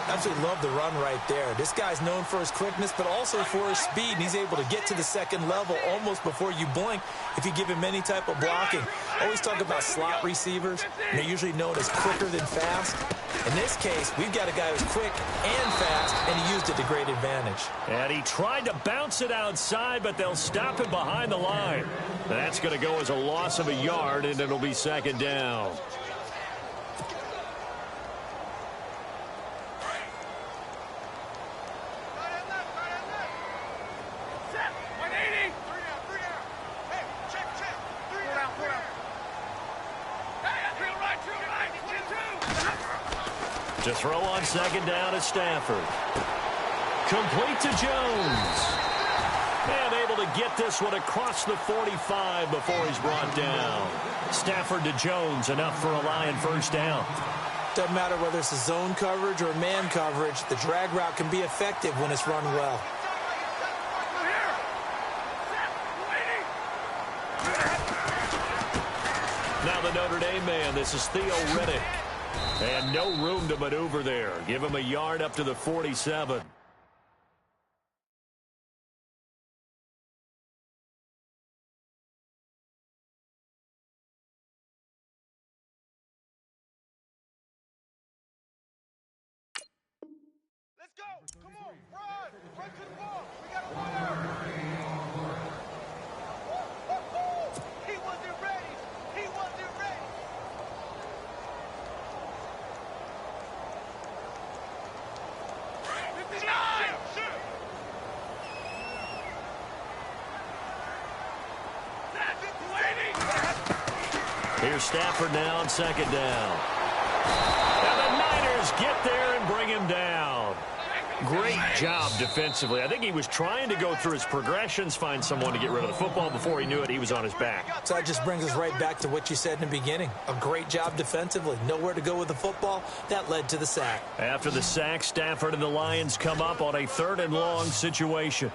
Absolutely love the run right there. This guy's known for his quickness, but also for his speed, and he's able to get to the second level almost before you blink if you give him any type of blocking. Always talk about slot receivers, and they're usually known as quicker than fast. In this case, we've got a guy who's quick and fast, and he used it to great advantage. And he tried to bounce it outside, but they'll stop him behind the line. That's going to go as a loss of a yard, and it'll be second down. To throw on second down is Stafford. Complete to Jones. And able to get this one across the 45 before he's brought down. Stafford to Jones, enough for a Lion first down. Doesn't matter whether it's a zone coverage or man coverage, the drag route can be effective when it's run well. Now the Notre Dame man, this is Theo Riddick. And no room to maneuver there. Give him a yard up to the 47. Let's go. Come on. Run. Run to the ball. We got a runner. He wasn't ready. He wasn't ready. Here's Stafford now on second down. And the Niners get there and bring him down. Great job defensively. I think he was trying to go through his progressions, find someone to get rid of the football. Before he knew it, he was on his back. So that just brings us right back to what you said in the beginning. A great job defensively. Nowhere to go with the football. That led to the sack. After the sack, Stafford and the Lions come up on a 3rd and long situation.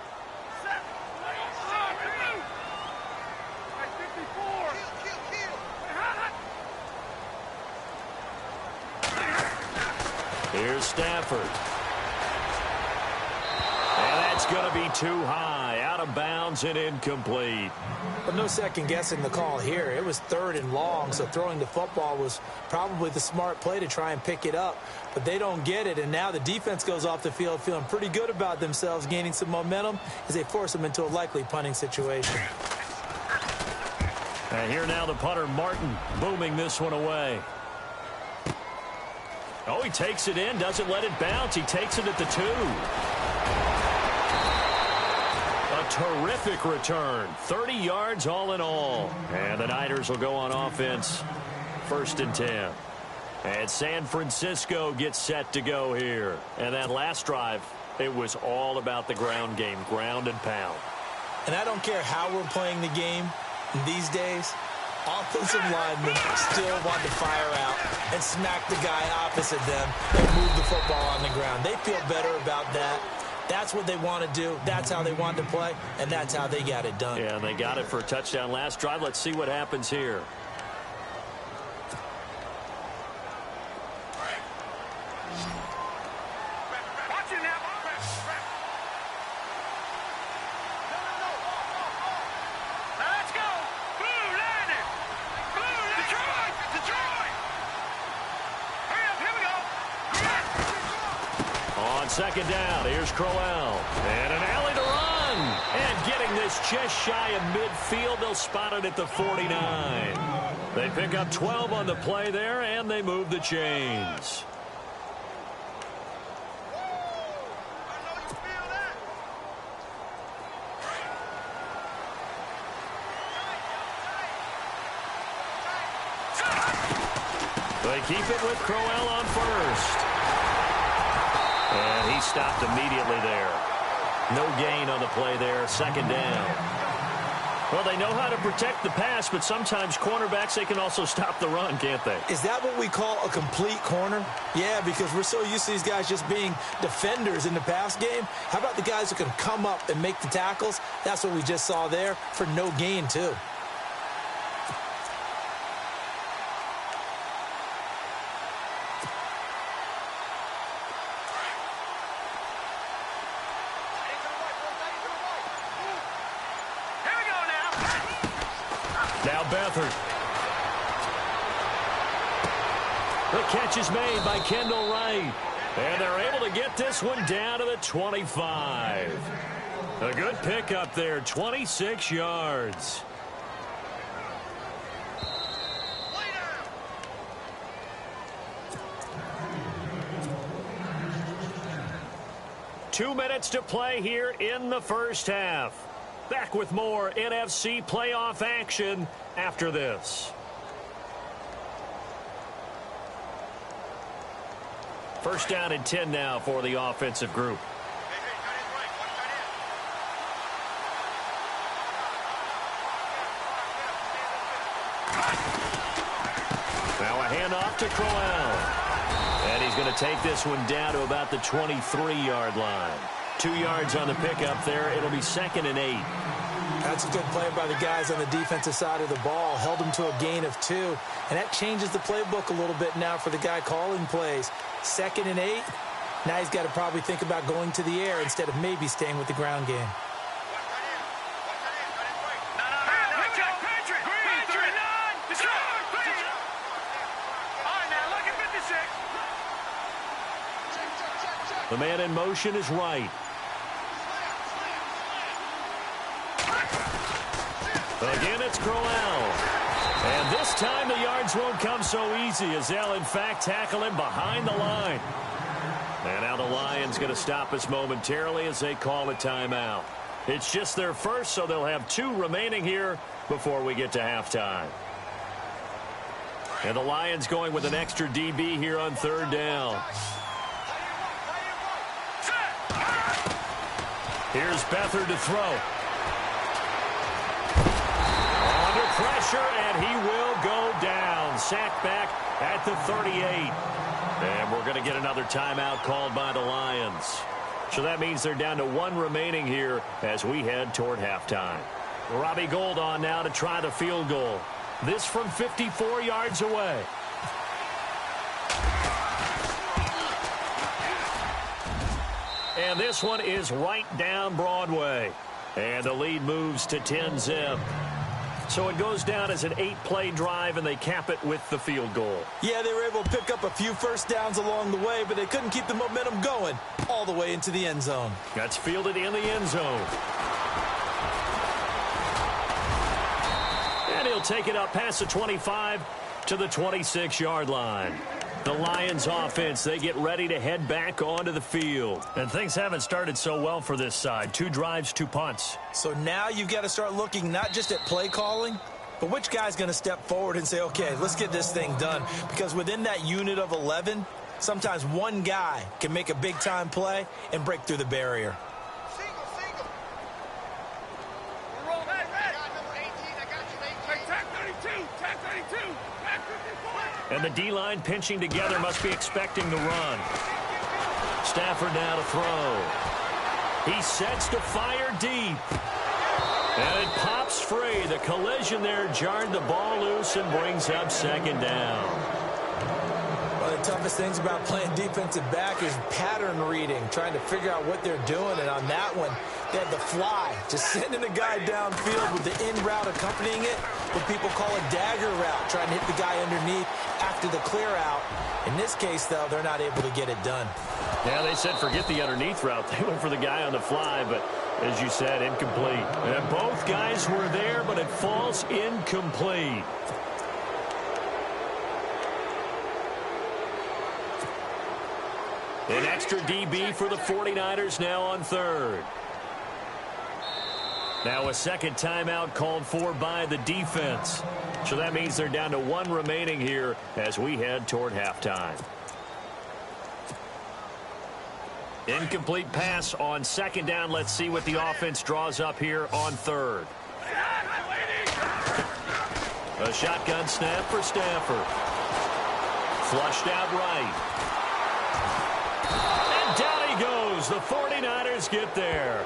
Here's Stafford. And that's going to be too high. Out of bounds and incomplete. But no second guessing the call here. It was 3rd and long, so throwing the football was probably the smart play to try and pick it up. But they don't get it, and now the defense goes off the field feeling pretty good about themselves, gaining some momentum as they force them into a likely punting situation. And here now the punter, Martin, booming this one away. Oh, he takes it in, doesn't let it bounce. He takes it at the 2. A terrific return. 30 yards all in all. And the Niners will go on offense. 1st and 10. And San Francisco gets set to go here. And that last drive, it was all about the ground game, ground and pound. And I don't care how we're playing the game these days. Offensive linemen still want to fire out and smack the guy opposite them and move the football on the ground. They feel better about that. That's what they want to do. That's how they want to play, and that's how they got it done. Yeah, and they got it for a touchdown last drive. Let's see what happens here. Second down, here's Crowell. And an alley to run. And getting this just shy of midfield. They'll spot it at the 49. They pick up 12 on the play there, and they move the chains. They keep it with Crowell on first. And he stopped immediately there. No gain on the play there. 2nd down. Well, they know how to protect the pass, but sometimes cornerbacks, they can also stop the run, can't they? Is that what we call a complete corner? Yeah, because we're so used to these guys just being defenders in the pass game. How about the guys who can come up and make the tackles? That's what we just saw there for no gain, too. Now Beathard. The catch is made by Kendall Wright. And they're able to get this one down to the 25. A good pickup there, 26 yards. Two minutes to play here in the first half. Back with more NFC playoff action after this. First down and 10 now for the offensive group. Now a handoff to Crowell. And he's going to take this one down to about the 23-yard line. 2 yards on the pickup there. It'll be 2nd and 8. That's a good play by the guys on the defensive side of the ball. Held them to a gain of 2. And that changes the playbook a little bit now for the guy calling plays. 2nd and 8. Now he's got to probably think about going to the air instead of maybe staying with the ground game. The man in motion is Wright. Again, it's Crowell. And this time the yards won't come so easy as they'll, in fact, tackle him behind the line. And now the Lions going to stop us momentarily as they call a timeout. It's just their first, so they'll have 2 remaining here before we get to halftime. And the Lions going with an extra DB here on 3rd down. Here's Beathard to throw. Under pressure, and he will go down. Sacked back at the 38. And we're going to get another timeout called by the Lions. So that means they're down to 1 remaining here as we head toward halftime. Robbie Gould on now to try the field goal. This from 54 yards away. And this one is right down Broadway. And the lead moves to 10-zip. So it goes down as an 8-play drive, and they cap it with the field goal. Yeah, they were able to pick up a few first downs along the way, but they couldn't keep the momentum going all the way into the end zone. That's fielded in the end zone. And he'll take it up past the 25 to the 26-yard line. The Lions offense, they get ready to head back onto the field. And things haven't started so well for this side. 2 drives, 2 punts. So now you've got to start looking not just at play calling, but which guy's going to step forward and say, okay, let's get this thing done. Because within that unit of 11, sometimes one guy can make a big-time play and break through the barrier. Single. We're rolling. Red. I got number 18. I got you, 18. Tag 32. Tag 32. Tag 54. And the D-line pinching together must be expecting the run. Stafford now to throw. He sets to fire deep. And it pops free. The collision there jarred the ball loose and brings up 2nd down. One of the toughest things about playing defensive back is pattern reading, trying to figure out what they're doing. And on that one, they had the fly, just sending a guy downfield with the in route accompanying it, what people call a dagger route, trying to hit the guy underneath after the clear out. In this case, though, they're not able to get it done. Yeah, they said forget the underneath route. They went for the guy on the fly, but as you said, incomplete. And both guys were there, but it falls incomplete. An extra DB for the 49ers now on 3rd. Now a 2nd timeout called for by the defense. So that means they're down to 1 remaining here as we head toward halftime. Incomplete pass on 2nd down. Let's see what the offense draws up here on 3rd. A shotgun snap for Stafford. Flushed out right. And down he goes. The 49ers get there.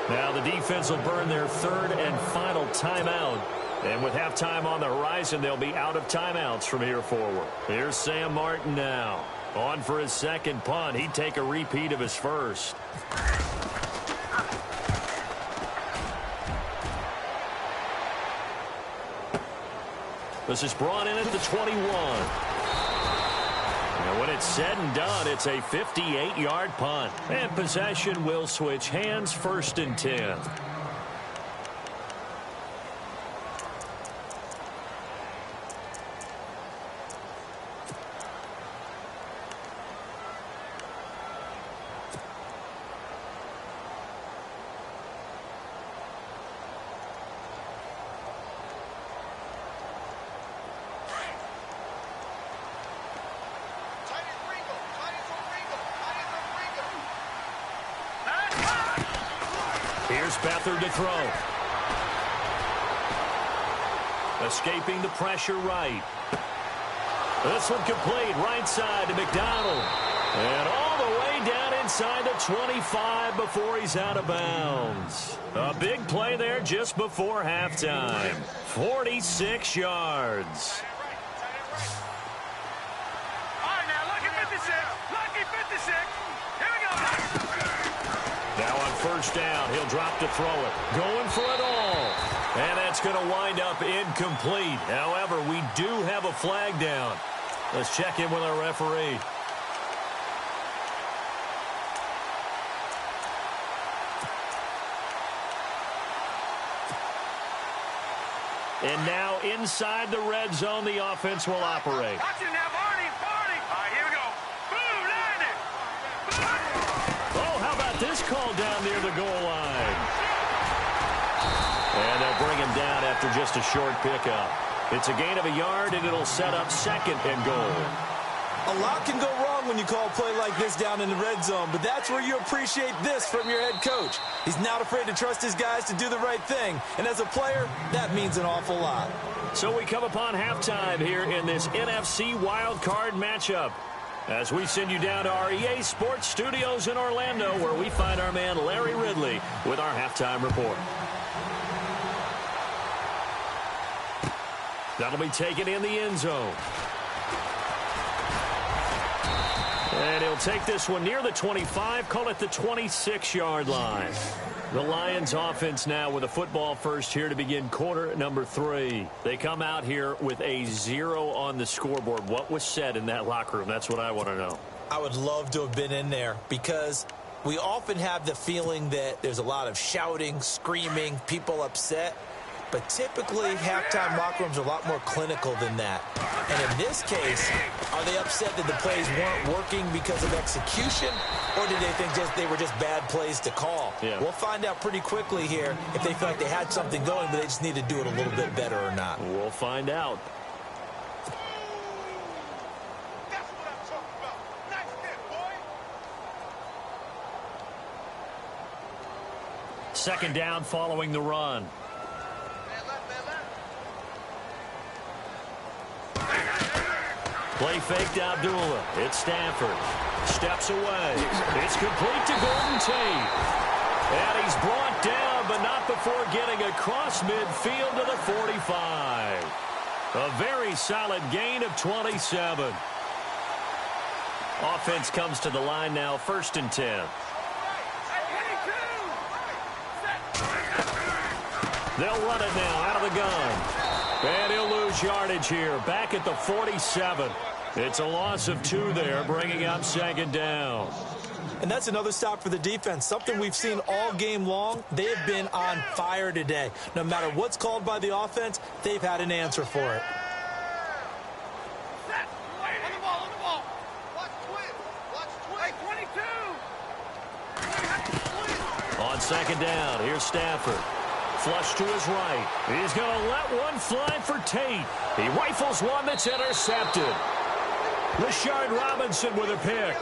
Now the defense will burn their 3rd and final timeout. And with halftime on the horizon, they'll be out of timeouts from here forward. Here's Sam Martin now. On for his 2nd punt. He'd take a repeat of his 1st. This is brought in at the 21. And when it's said and done, it's a 58-yard punt. And possession will switch hands, 1st and 10. Here's Beathard to throw. Escaping the pressure right. This one complete. Right side to McDonald. And all the way down inside the 25 before he's out of bounds. A big play there just before halftime. 46 yards. All right, now, lucky 56. Lucky 56. Here we go. Now on 1st down, he'll drop to throw it. Going for it all. And that's going to wind up incomplete. However, we do have a flag down. Let's check in with our referee. And now inside the red zone, the offense will operate. Watch it now, Barney. All right, here we go. Boom, landed. Oh, how about this call down near the goal line? And they'll bring him down after just a short pickup. It's a gain of a yard, and it'll set up 2nd and goal. A lot can go wrong when you call a play like this down in the red zone, but that's where you appreciate this from your head coach. He's not afraid to trust his guys to do the right thing, and as a player, that means an awful lot. So we come upon halftime here in this NFC wildcard matchup as we send you down to our EA Sports Studios in Orlando, where we find our man Larry Ridley with our halftime report. That'll be taken in the end zone. And he'll take this one near the 25, call it the 26-yard line. The Lions offense now with a football first here to begin quarter number 3. They come out here with a 0 on the scoreboard. What was said in that locker room? That's what I want to know. I would love to have been in there because we often have the feeling that there's a lot of shouting, screaming, people upset. But typically, halftime locker rooms are a lot more clinical than that. And in this case, are they upset that the plays weren't working because of execution? Or did they think they were just bad plays to call? Yeah. We'll find out pretty quickly here if they feel like they had something going, but they just need to do it a little bit better or not. We'll find out. That's what I'm talking about. Nice hit, boy. Second down following the run. Play fake to Abdullah. It's Stafford. Steps away. It's complete to Golden Tate. And he's brought down, but not before getting across midfield to the 45. A very solid gain of 27. Offense comes to the line now, 1st and 10. They'll run it now out of the gun. And he'll lose yardage here, back at the 47. It's a loss of 2 there, bringing up 2nd down. And that's another stop for the defense, something we've seen all game long. They've been on fire today. No matter what's called by the offense, they've had an answer for it. On the ball. Watch twin. Hey, 22. On 2nd down, here's Stafford. Flush to his right. He's going to let one fly for Tate. He rifles one that's intercepted. Rashard Robinson with a pick.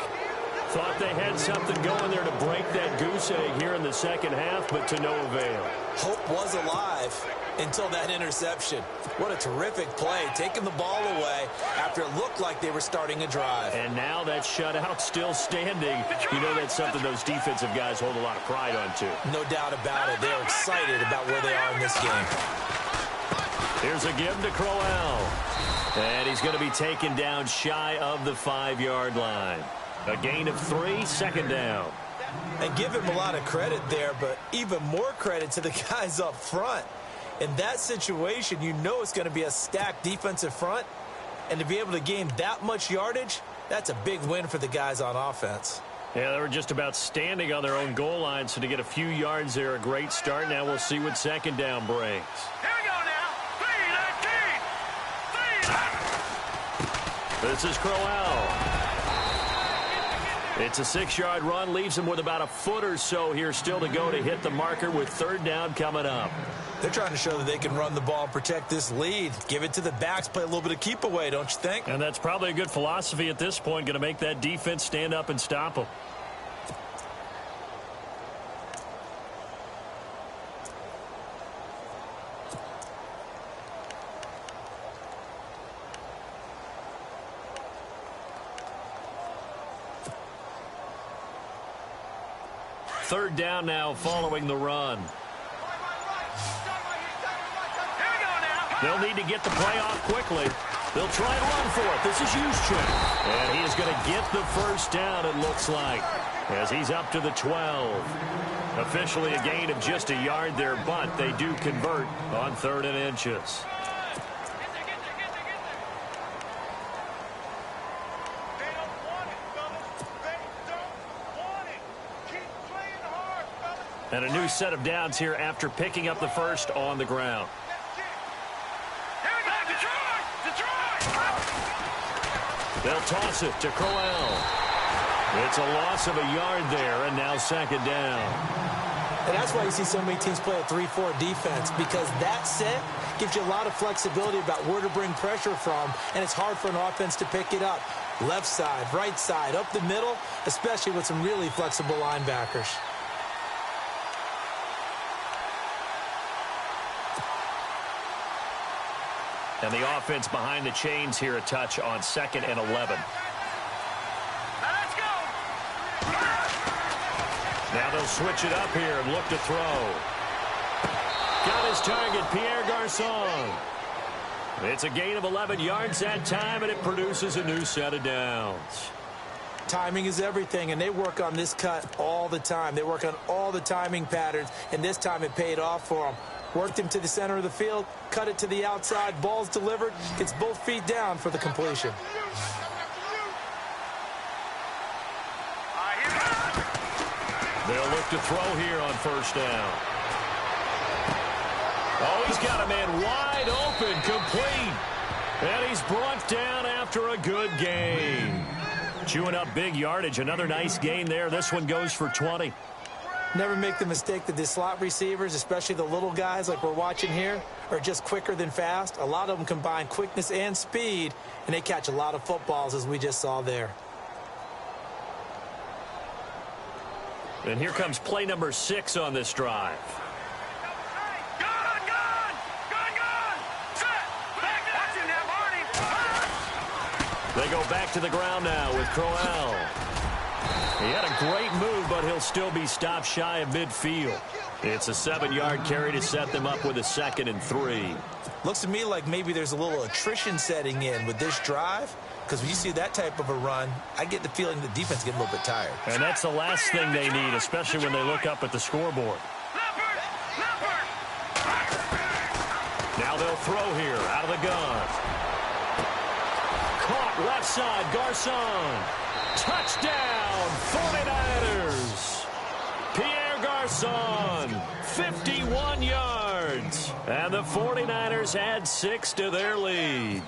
Thought they had something going there to break that goose egg here in the second half, but to no avail. Hope was alive until that interception. What a terrific play, taking the ball away after it looked like they were starting a drive. And now that shutout still standing. You know that's something those defensive guys hold a lot of pride on, too. No doubt about it. They're excited about where they are in this game. Here's a give to Crowell. And he's going to be taken down shy of the 5-yard line. A gain of 3, 2nd down. And give him a lot of credit there, but even more credit to the guys up front. In that situation, you know it's going to be a stacked defensive front. And to be able to gain that much yardage, that's a big win for the guys on offense. Yeah, they were just about standing on their own goal line, so to get a few yards there, a great start. Now we'll see what 2nd down brings. Here we go now. 3-19. This is Crowell. It's a 6-yard run, leaves him with about a foot or so here still to go to hit the marker with 3rd down coming up. They're trying to show that they can run the ball and protect this lead. Give it to the backs, play a little bit of keep away, don't you think? And that's probably a good philosophy at this point, going to make that defense stand up and stop them. Third down now following the run. They'll need to get the play off quickly. They'll try and run for it. This is Juszczyk. And he is going to get the 1st down, it looks like, as he's up to the 12. Officially a gain of just a yard there, but they do convert on 3rd and inches. And a new set of downs here after picking up the 1st on the ground. They'll toss it to Crowell. It's a loss of a yard there, and now 2nd down. And that's why you see so many teams play a 3-4 defense, because that set gives you a lot of flexibility about where to bring pressure from, and it's hard for an offense to pick it up. Left side, right side, up the middle, especially with some really flexible linebackers. And the offense behind the chains here a touch on 2nd and 11. Let's go! Now they'll switch it up here and look to throw. Got his target, Pierre Garçon. It's a gain of 11 yards that time, and it produces a new set of downs. Timing is everything, and they work on this cut all the time. They work on all the timing patterns, and this time it paid off for them. Worked him to the center of the field, cut it to the outside, ball's delivered, gets both feet down for the completion. They'll look to throw here on 1st down. Oh, he's got a man wide open, complete. And he's brought down after a good game. Chewing up big yardage, another nice gain there. This one goes for 20. Never make the mistake that the slot receivers, especially the little guys like we're watching here, are just quicker than fast. A lot of them combine quickness and speed, and they catch a lot of footballs, as we just saw there. And here comes play number 6 on this drive. They go back to the ground now with Crowell. He had a great move, but he'll still be stopped shy of midfield. It's a 7-yard carry to set them up with a 2nd and 3. Looks to me like maybe there's a little attrition setting in with this drive, because when you see that type of a run, I get the feeling the defense is getting a little bit tired. And that's the last thing they need, especially when they look up at the scoreboard. Now they'll throw here out of the gun. Caught left side, Garçon. Touchdown, 49ers. Pierre Garçon, 51 yards. And the 49ers add 6 to their lead.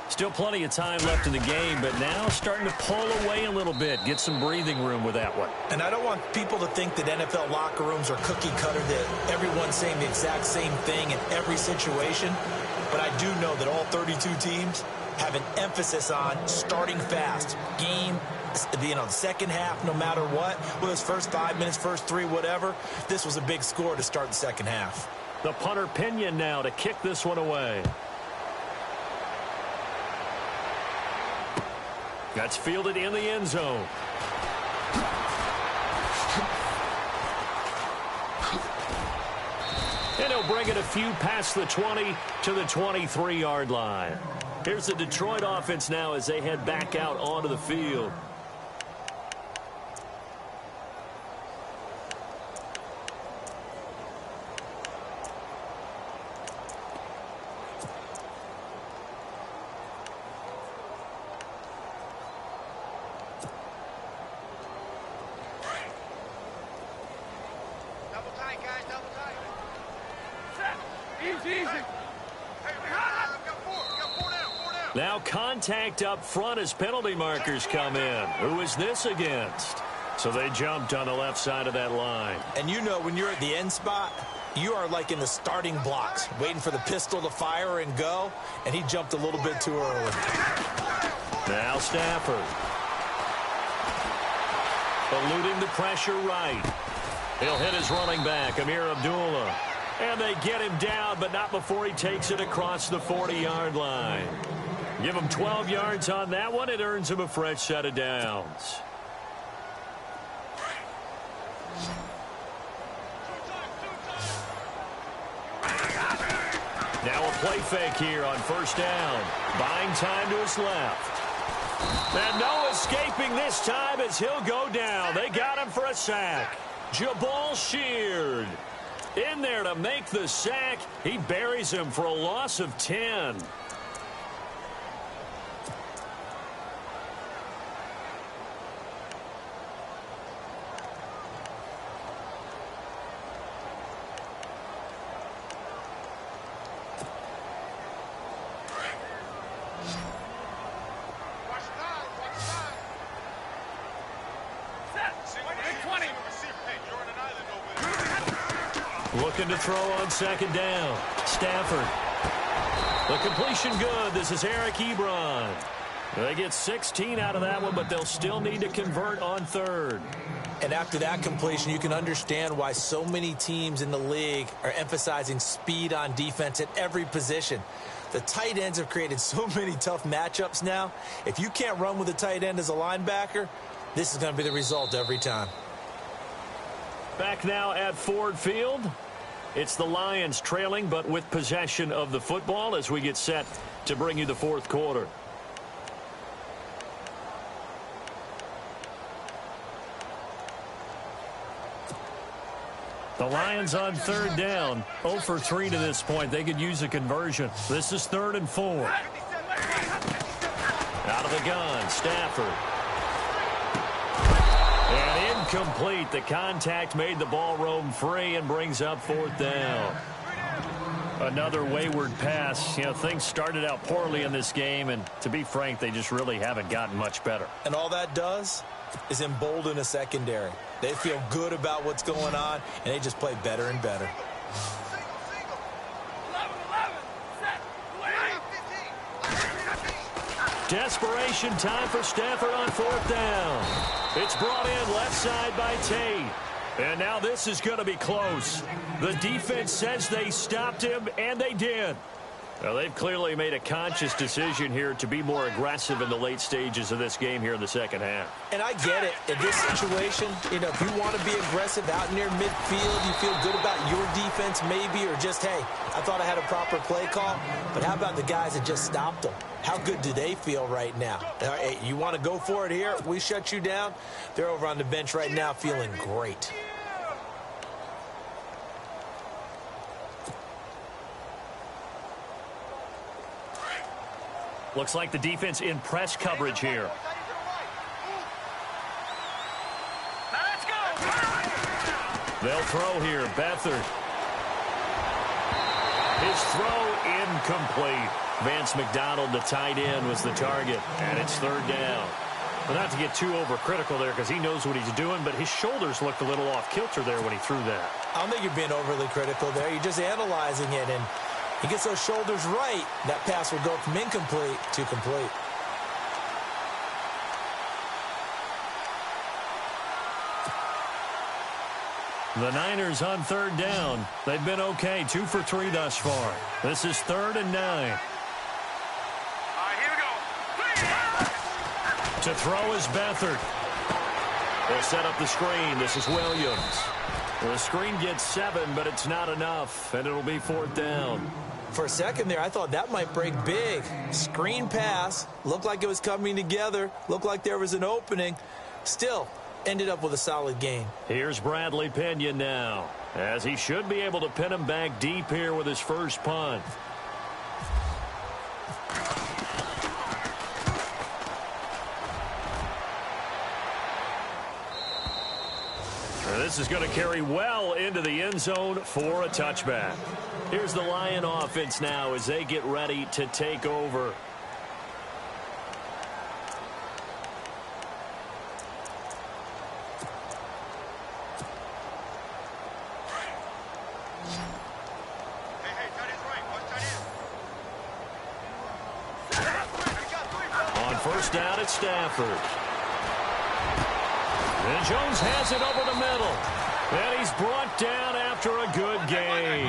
Still plenty of time left in the game, but now starting to pull away a little bit. Get some breathing room with that one. And I don't want people to think that NFL locker rooms are cookie cutter, that everyone's saying the exact same thing in every situation. But I do know that all 32 teams have an emphasis on starting fast. Game, the second half, no matter what. Whether it's first 5 minutes, first 3, whatever. This was a big score to start the second half. The punter Pinion now to kick this one away. That's fielded in the end zone. And he'll bring it a few past the 20 to the 23-yard line. Here's the Detroit offense now as they head back out onto the field. Double tight, guys, double tight. Set. Easy. Hey, we got 4 down. Now contact up front as penalty markers come in. Who is this against? So they jumped on the left side of that line. And you know when you're at the end spot, you are like in the starting blocks, waiting for the pistol to fire and go, and he jumped a little bit too early. Now Stafford. Eluding the pressure right. He'll hit his running back, Amir Abdullah. And they get him down, but not before he takes it across the 40-yard line. Give him 12 yards on that one. It earns him a fresh set of downs. Now a play fake here on 1st down. Buying time to his left. And no escaping this time as he'll go down. They got him for a sack. Jabal Sheard in there to make the sack. He buries him for a loss of 10. Looking to throw on 2nd down. Stafford. The completion good. This is Eric Ebron. They get 16 out of that one, but they'll still need to convert on third. And after that completion, you can understand why so many teams in the league are emphasizing speed on defense at every position. The tight ends have created so many tough matchups now. If you can't run with a tight end as a linebacker, this is going to be the result every time. Back now at Ford Field. It's the Lions trailing, but with possession of the football as we get set to bring you the fourth quarter. The Lions on third down, 0 for 3 to this point. They could use a conversion. This is 3rd and 4. Out of the gun, Stafford. And incomplete. The contact made the ball roam free and brings up 4th down. Another wayward pass. You know, things started out poorly in this game, and to be frank, they just really haven't gotten much better. And all that does is embolden a secondary. They feel good about what's going on, and they just play better and better. Desperation time for Stafford on 4th down. It's brought in left side by Tate. And now this is going to be close. The defense says they stopped him, and they did. Now, they've clearly made a conscious decision here to be more aggressive in the late stages of this game here in the second half. And I get it. In this situation, you know, if you want to be aggressive out near midfield, you feel good about your defense maybe, or just, hey, I thought I had a proper play call. But how about the guys that just stopped them? How good do they feel right now? Hey, you want to go for it here? We shut you down. They're over on the bench right now feeling great. Looks like the defense in press coverage here. They'll throw here. Beathard. His throw incomplete. Vance McDonald, the tight end, was the target, and it's 3rd down. Well, not to get too overcritical there because he knows what he's doing, but his shoulders looked a little off kilter there when he threw that. I don't think you're being overly critical there. You're just analyzing it, and he gets those shoulders right. That pass will go from incomplete to complete. The Niners on 3rd down. They've been okay, 2 for 3 thus far. This is 3rd and 9. Here we go. To throw is Beathard. They'll set up the screen. This is Williams. The screen gets 7, but it's not enough, and it'll be 4th down. For a second there, I thought that might break big. Screen pass. Looked like it was coming together. Looked like there was an opening. Still, ended up with a solid gain. Here's Bradley Pinion now, as he should be able to pin him back deep here with his first punt. This is going to carry well into the end zone for a touchback. Here's the Lion offense now as they get ready to take over. On 1st down, it's Stafford. And Jones has it over the middle. And he's brought down after a good gain.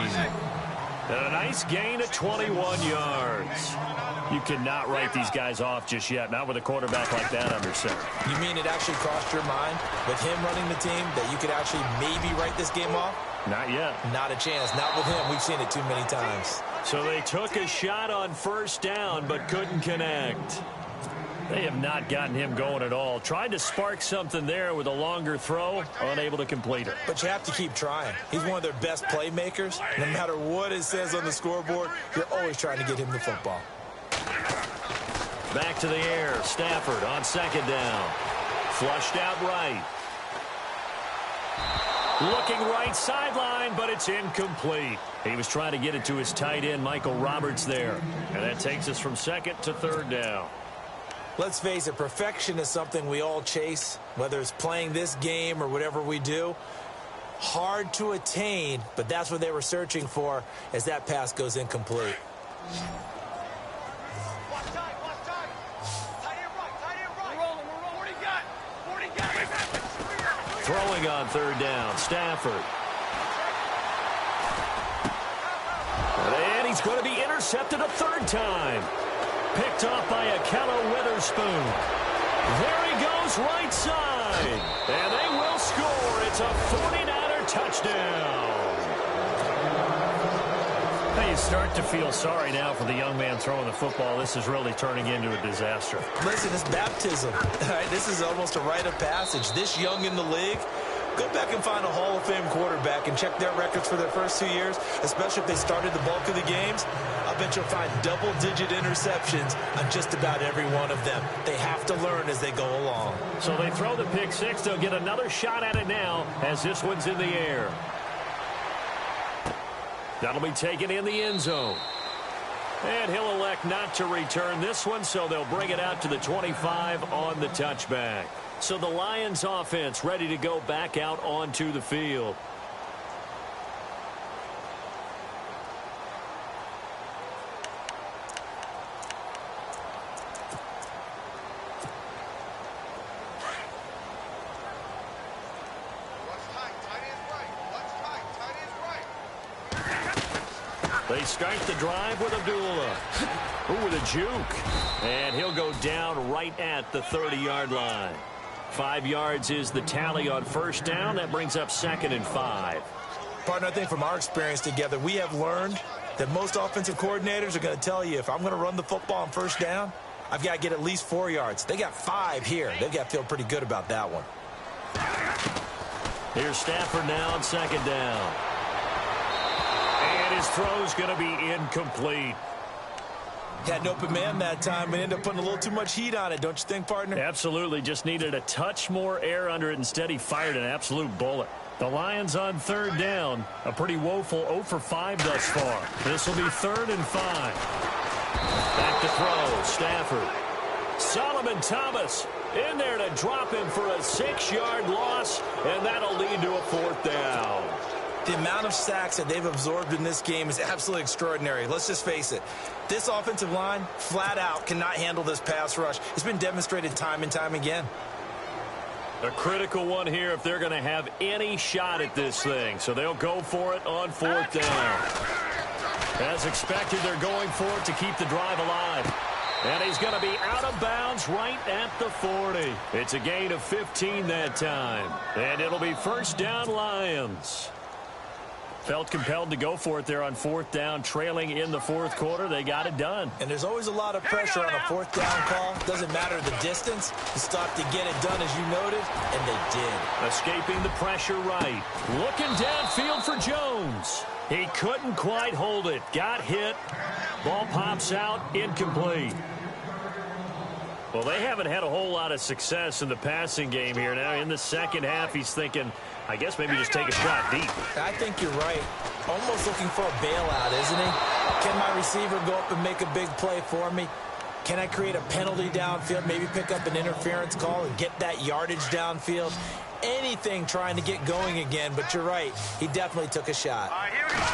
And a nice gain at 21 yards. You cannot write these guys off just yet, not with a quarterback like that under center. You mean it actually crossed your mind with him running the team that you could actually maybe write this game off? Not yet. Not a chance. Not with him. We've seen it too many times. So they took a shot on 1st down but couldn't connect. They have not gotten him going at all. Tried to spark something there with a longer throw, unable to complete it. But you have to keep trying. He's one of their best playmakers. No matter what it says on the scoreboard, you're always trying to get him the football. Back to the air. Stafford on 2nd down. Flushed out right. Looking right sideline, but it's incomplete. He was trying to get it to his tight end, Michael Roberts, there. And that takes us from 2nd to 3rd down. Let's face it, perfection is something we all chase, whether it's playing this game or whatever we do. Hard to attain, but that's what they were searching for as that pass goes incomplete. Throwing on third down, Stafford. And he's going to be intercepted a third time. Picked off by Akello Witherspoon. There he goes, right side. And they will score. It's a 49er touchdown. You start to feel sorry now for the young man throwing the football. This is really turning into a disaster. Listen, it's baptism. All right, this is almost a rite of passage. This young in the league, go back and find a Hall of Fame quarterback and check their records for their first 2 years, especially if they started the bulk of the games. I bet you'll find double-digit interceptions on just about every one of them. They have to learn as they go along. So they throw the pick six. They'll get another shot at it now as this one's in the air. That'll be taken in the end zone. And he'll elect not to return this one, so they'll bring it out to the 25 on the touchback. So the Lions offense ready to go back out onto the field. They start the drive with Abdullah. Ooh, with a juke. And he'll go down right at the 30-yard line. 5 yards is the tally on first down. That brings up 2nd and 5. Partner, I think from our experience together, we have learned that most offensive coordinators are going to tell you, if I'm going to run the football on first down, I've got to get at least 4 yards. They got 5 here. They've got to feel pretty good about that one. Here's Stafford now on 2nd down. And his throw's going to be incomplete. Had an open man that time and ended up putting a little too much heat on it, don't you think, partner? Absolutely. Just needed a touch more air under it. Instead, he fired an absolute bullet. The Lions on 3rd down. A pretty woeful 0 for 5 thus far. This will be 3rd and 5. Back to throw. Stafford. Solomon Thomas in there to drop him for a 6-yard loss, and that'll lead to a 4th down. The amount of sacks that they've absorbed in this game is absolutely extraordinary. Let's just face it. This offensive line, flat out, cannot handle this pass rush. It's been demonstrated time and time again. A critical one here if they're going to have any shot at this thing. So they'll go for it on 4th down. As expected, they're going for it to keep the drive alive. And he's going to be out of bounds right at the 40. It's a gain of 15 that time. And it'll be 1st down Lions. Felt compelled to go for it there on 4th down, trailing in the 4th quarter. They got it done. And there's always a lot of pressure on a 4th down call. Doesn't matter the distance. You stop to get it done, as you noted, and they did. Escaping the pressure right. Looking downfield for Jones. He couldn't quite hold it. Got hit. Ball pops out, incomplete. Well, they haven't had a whole lot of success in the passing game here. Now, in the second half, he's thinking, I guess maybe just take a shot deep. I think you're right. Almost looking for a bailout, isn't he? Can my receiver go up and make a big play for me? Can I create a penalty downfield, maybe pick up an interference call and get that yardage downfield? Anything trying to get going again, but you're right. He definitely took a shot. All right, here we go.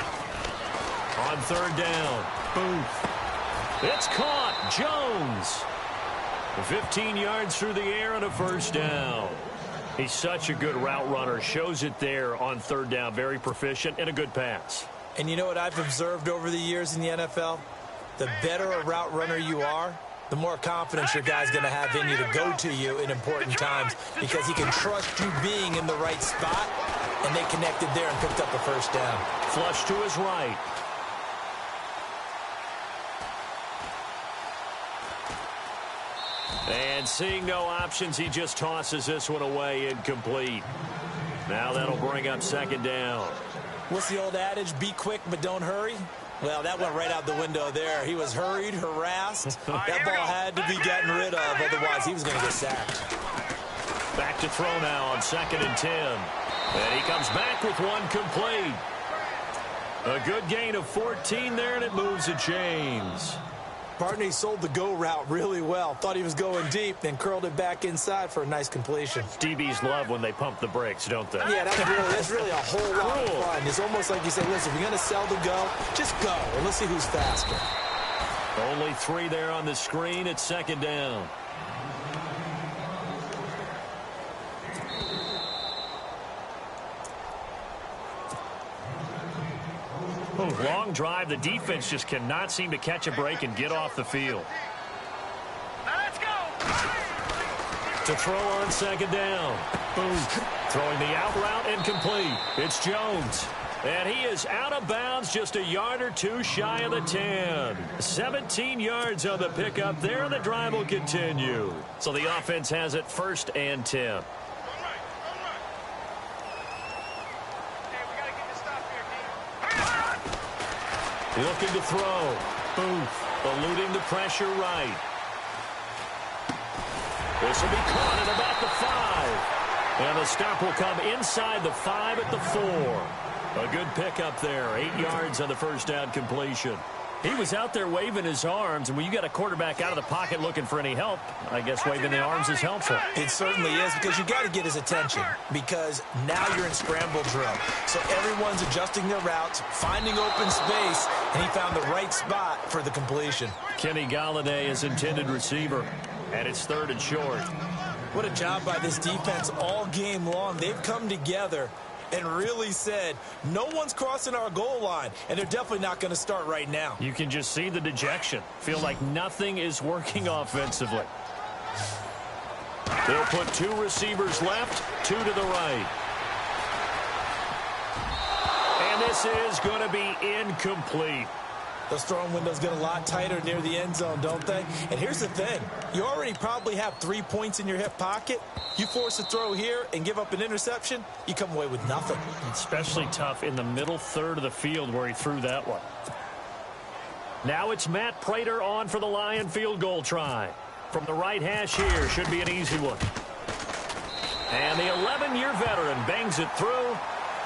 On 3rd down, Booth. It's caught. Jones. 15 yards through the air and a 1st down. He's such a good route runner. Shows it there on 3rd down. Very proficient and a good pass. And you know what I've observed over the years in the NFL? The better a route runner you are, the more confidence your guy's going to have in you to go to you in important times because he can trust you being in the right spot, and they connected there and picked up a 1st down. Flush to his right. And seeing no options, he just tosses this one away, incomplete. Now that'll bring up 2nd down. What's the old adage? Be quick, but don't hurry. Well, that went right out the window there. He was hurried, harassed. That ball had to be gotten rid of, otherwise he was going to get sacked. Back to throw now on 2nd and 10. And he comes back with one complete. A good gain of 14 there, and it moves the chains. Partner, he sold the go route really well. Thought he was going deep, then curled it back inside for a nice completion. DBs love when they pump the brakes, don't they? Yeah, that's really a whole lot of fun. It's almost like you say, listen, if you're going to sell the go, just go, and let's see who's faster. Only 3 there on the screen. It's 2nd down. Long drive. The defense just cannot seem to catch a break and get off the field. Now let's go. To throw on second down. Boom. Throwing the out route incomplete. It's Jones. And he is out of bounds just a yard or two shy of the 10. 17 yards on the pickup there, and the drive will continue. So the offense has it 1st and 10. Looking to throw. Booth eluding the pressure right. This will be caught at about the 5. And the stop will come inside the 5 at the 4. A good pickup there. 8 yards on the first down completion. He was out there waving his arms, and when you got a quarterback out of the pocket looking for any help, I guess waving the arms is helpful. It certainly is, because you got to get his attention, because now you're in scramble drill. So everyone's adjusting their routes, finding open space, and he found the right spot for the completion. Kenny Golladay is intended receiver, and it's 3rd and short. What a job by this defense all game long. They've come together and really said, no one's crossing our goal line, and they're definitely not going to start right now. You can just see the dejection. Feel like nothing is working offensively. They'll put 2 receivers left, 2 to the right. And this is going to be incomplete. Those throwing windows get a lot tighter near the end zone, don't they? And here's the thing. You already probably have 3 points in your hip pocket. You force a throw here and give up an interception, you come away with nothing. Especially tough in the middle third of the field where he threw that one. Now it's Matt Prater on for the Lion field goal try. From the right hash here, should be an easy one. And the 11-year veteran bangs it through.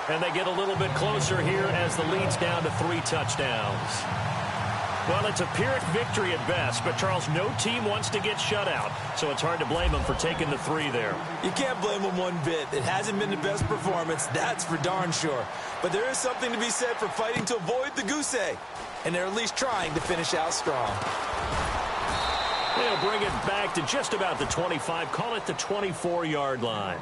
And they get a little bit closer here as the lead's down to 3 touchdowns. Well, it's a Pyrrhic victory at best, but, Charles, no team wants to get shut out, so it's hard to blame them for taking the 3 there. You can't blame them one bit. It hasn't been the best performance, that's for darn sure. But there is something to be said for fighting to avoid the goose egg, and they're at least trying to finish out strong. They'll bring it back to just about the 25, call it the 24-yard line.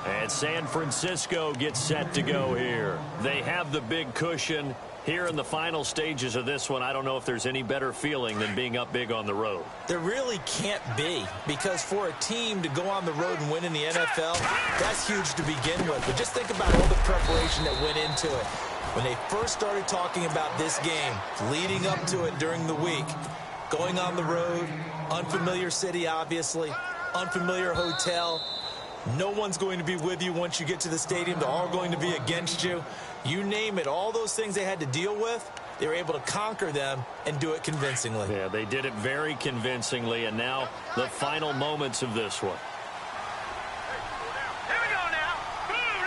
And San Francisco gets set to go here. They have the big cushion. Here in the final stages of this one, I don't know if there's any better feeling than being up big on the road. There really can't be, because for a team to go on the road and win in the NFL, that's huge to begin with. But just think about all the preparation that went into it. When they first started talking about this game, leading up to it during the week, going on the road, unfamiliar city, obviously, unfamiliar hotel. No one's going to be with you once you get to the stadium. They're all going to be against you. You name it, all those things they had to deal with, they were able to conquer them and do it convincingly. Yeah, they did it very convincingly, and now the final moments of this one. Here we go now. Blue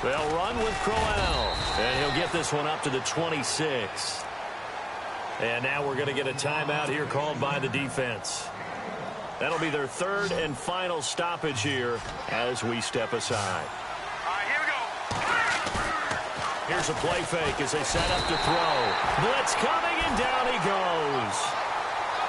90. They'll run with Crowell, and he'll get this one up to the 26. And now we're going to get a timeout here called by the defense. That'll be their 3rd and final stoppage here as we step aside. All right, here we go. Here's a play fake as they set up to throw. Blitz coming, and down he goes.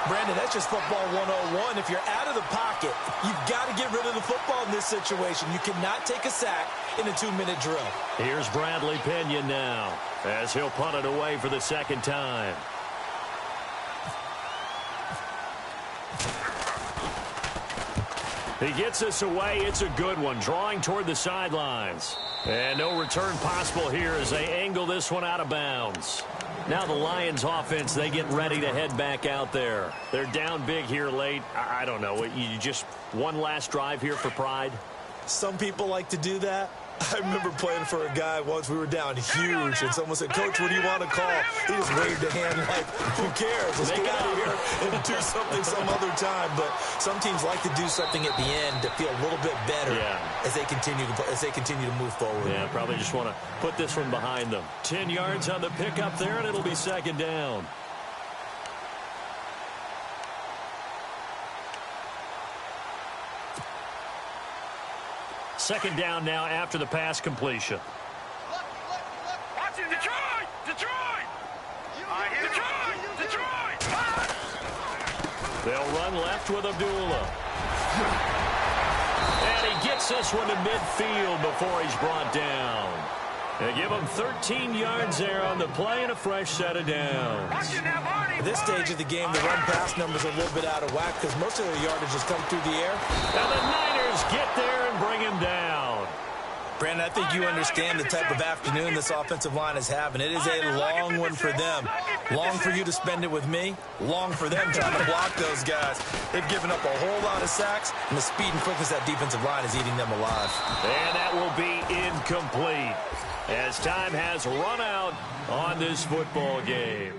Brandon, that's just football 101. If you're out of the pocket, you've got to get rid of the football in this situation. You cannot take a sack in a 2-minute drill. Here's Bradley Pinion now as he'll punt it away for the 2nd time. He gets us away. It's a good one, drawing toward the sidelines. And no return possible here as they angle this one out of bounds. Now the Lions offense, they get ready to head back out there. They're down big here late. I don't know. You just one last drive here for pride? Some people like to do that. I remember playing for a guy once. We were down huge, and someone said, "Coach, what do you want to call?" He just waved a hand like, "Who cares? Let's get out of here and do something some other time." But some teams like to do something at the end to feel a little bit better as they continue to move forward. Yeah, probably just want to put this one behind them. 10 yards on the pickup there, and it'll be 2nd down. Second down now after the pass completion. Watch it, Detroit! Detroit! Detroit! They'll run left with Abdullah. And And he gets this one to midfield before he's brought down. They give him 13 yards there on the play and a fresh set of downs. At this stage of the game, the run-pass numbers are a little bit out of whack because most of their yardage has come through the air. And the Niners get there and bring him down. Brandon, I think you understand the type of afternoon this offensive line is having. It is a long one for them. Long for you to spend it with me. Long for them trying to block those guys. They've given up a whole lot of sacks, and the speed and quickness of that defensive line is eating them alive. And that will be incomplete as time has run out on this football game.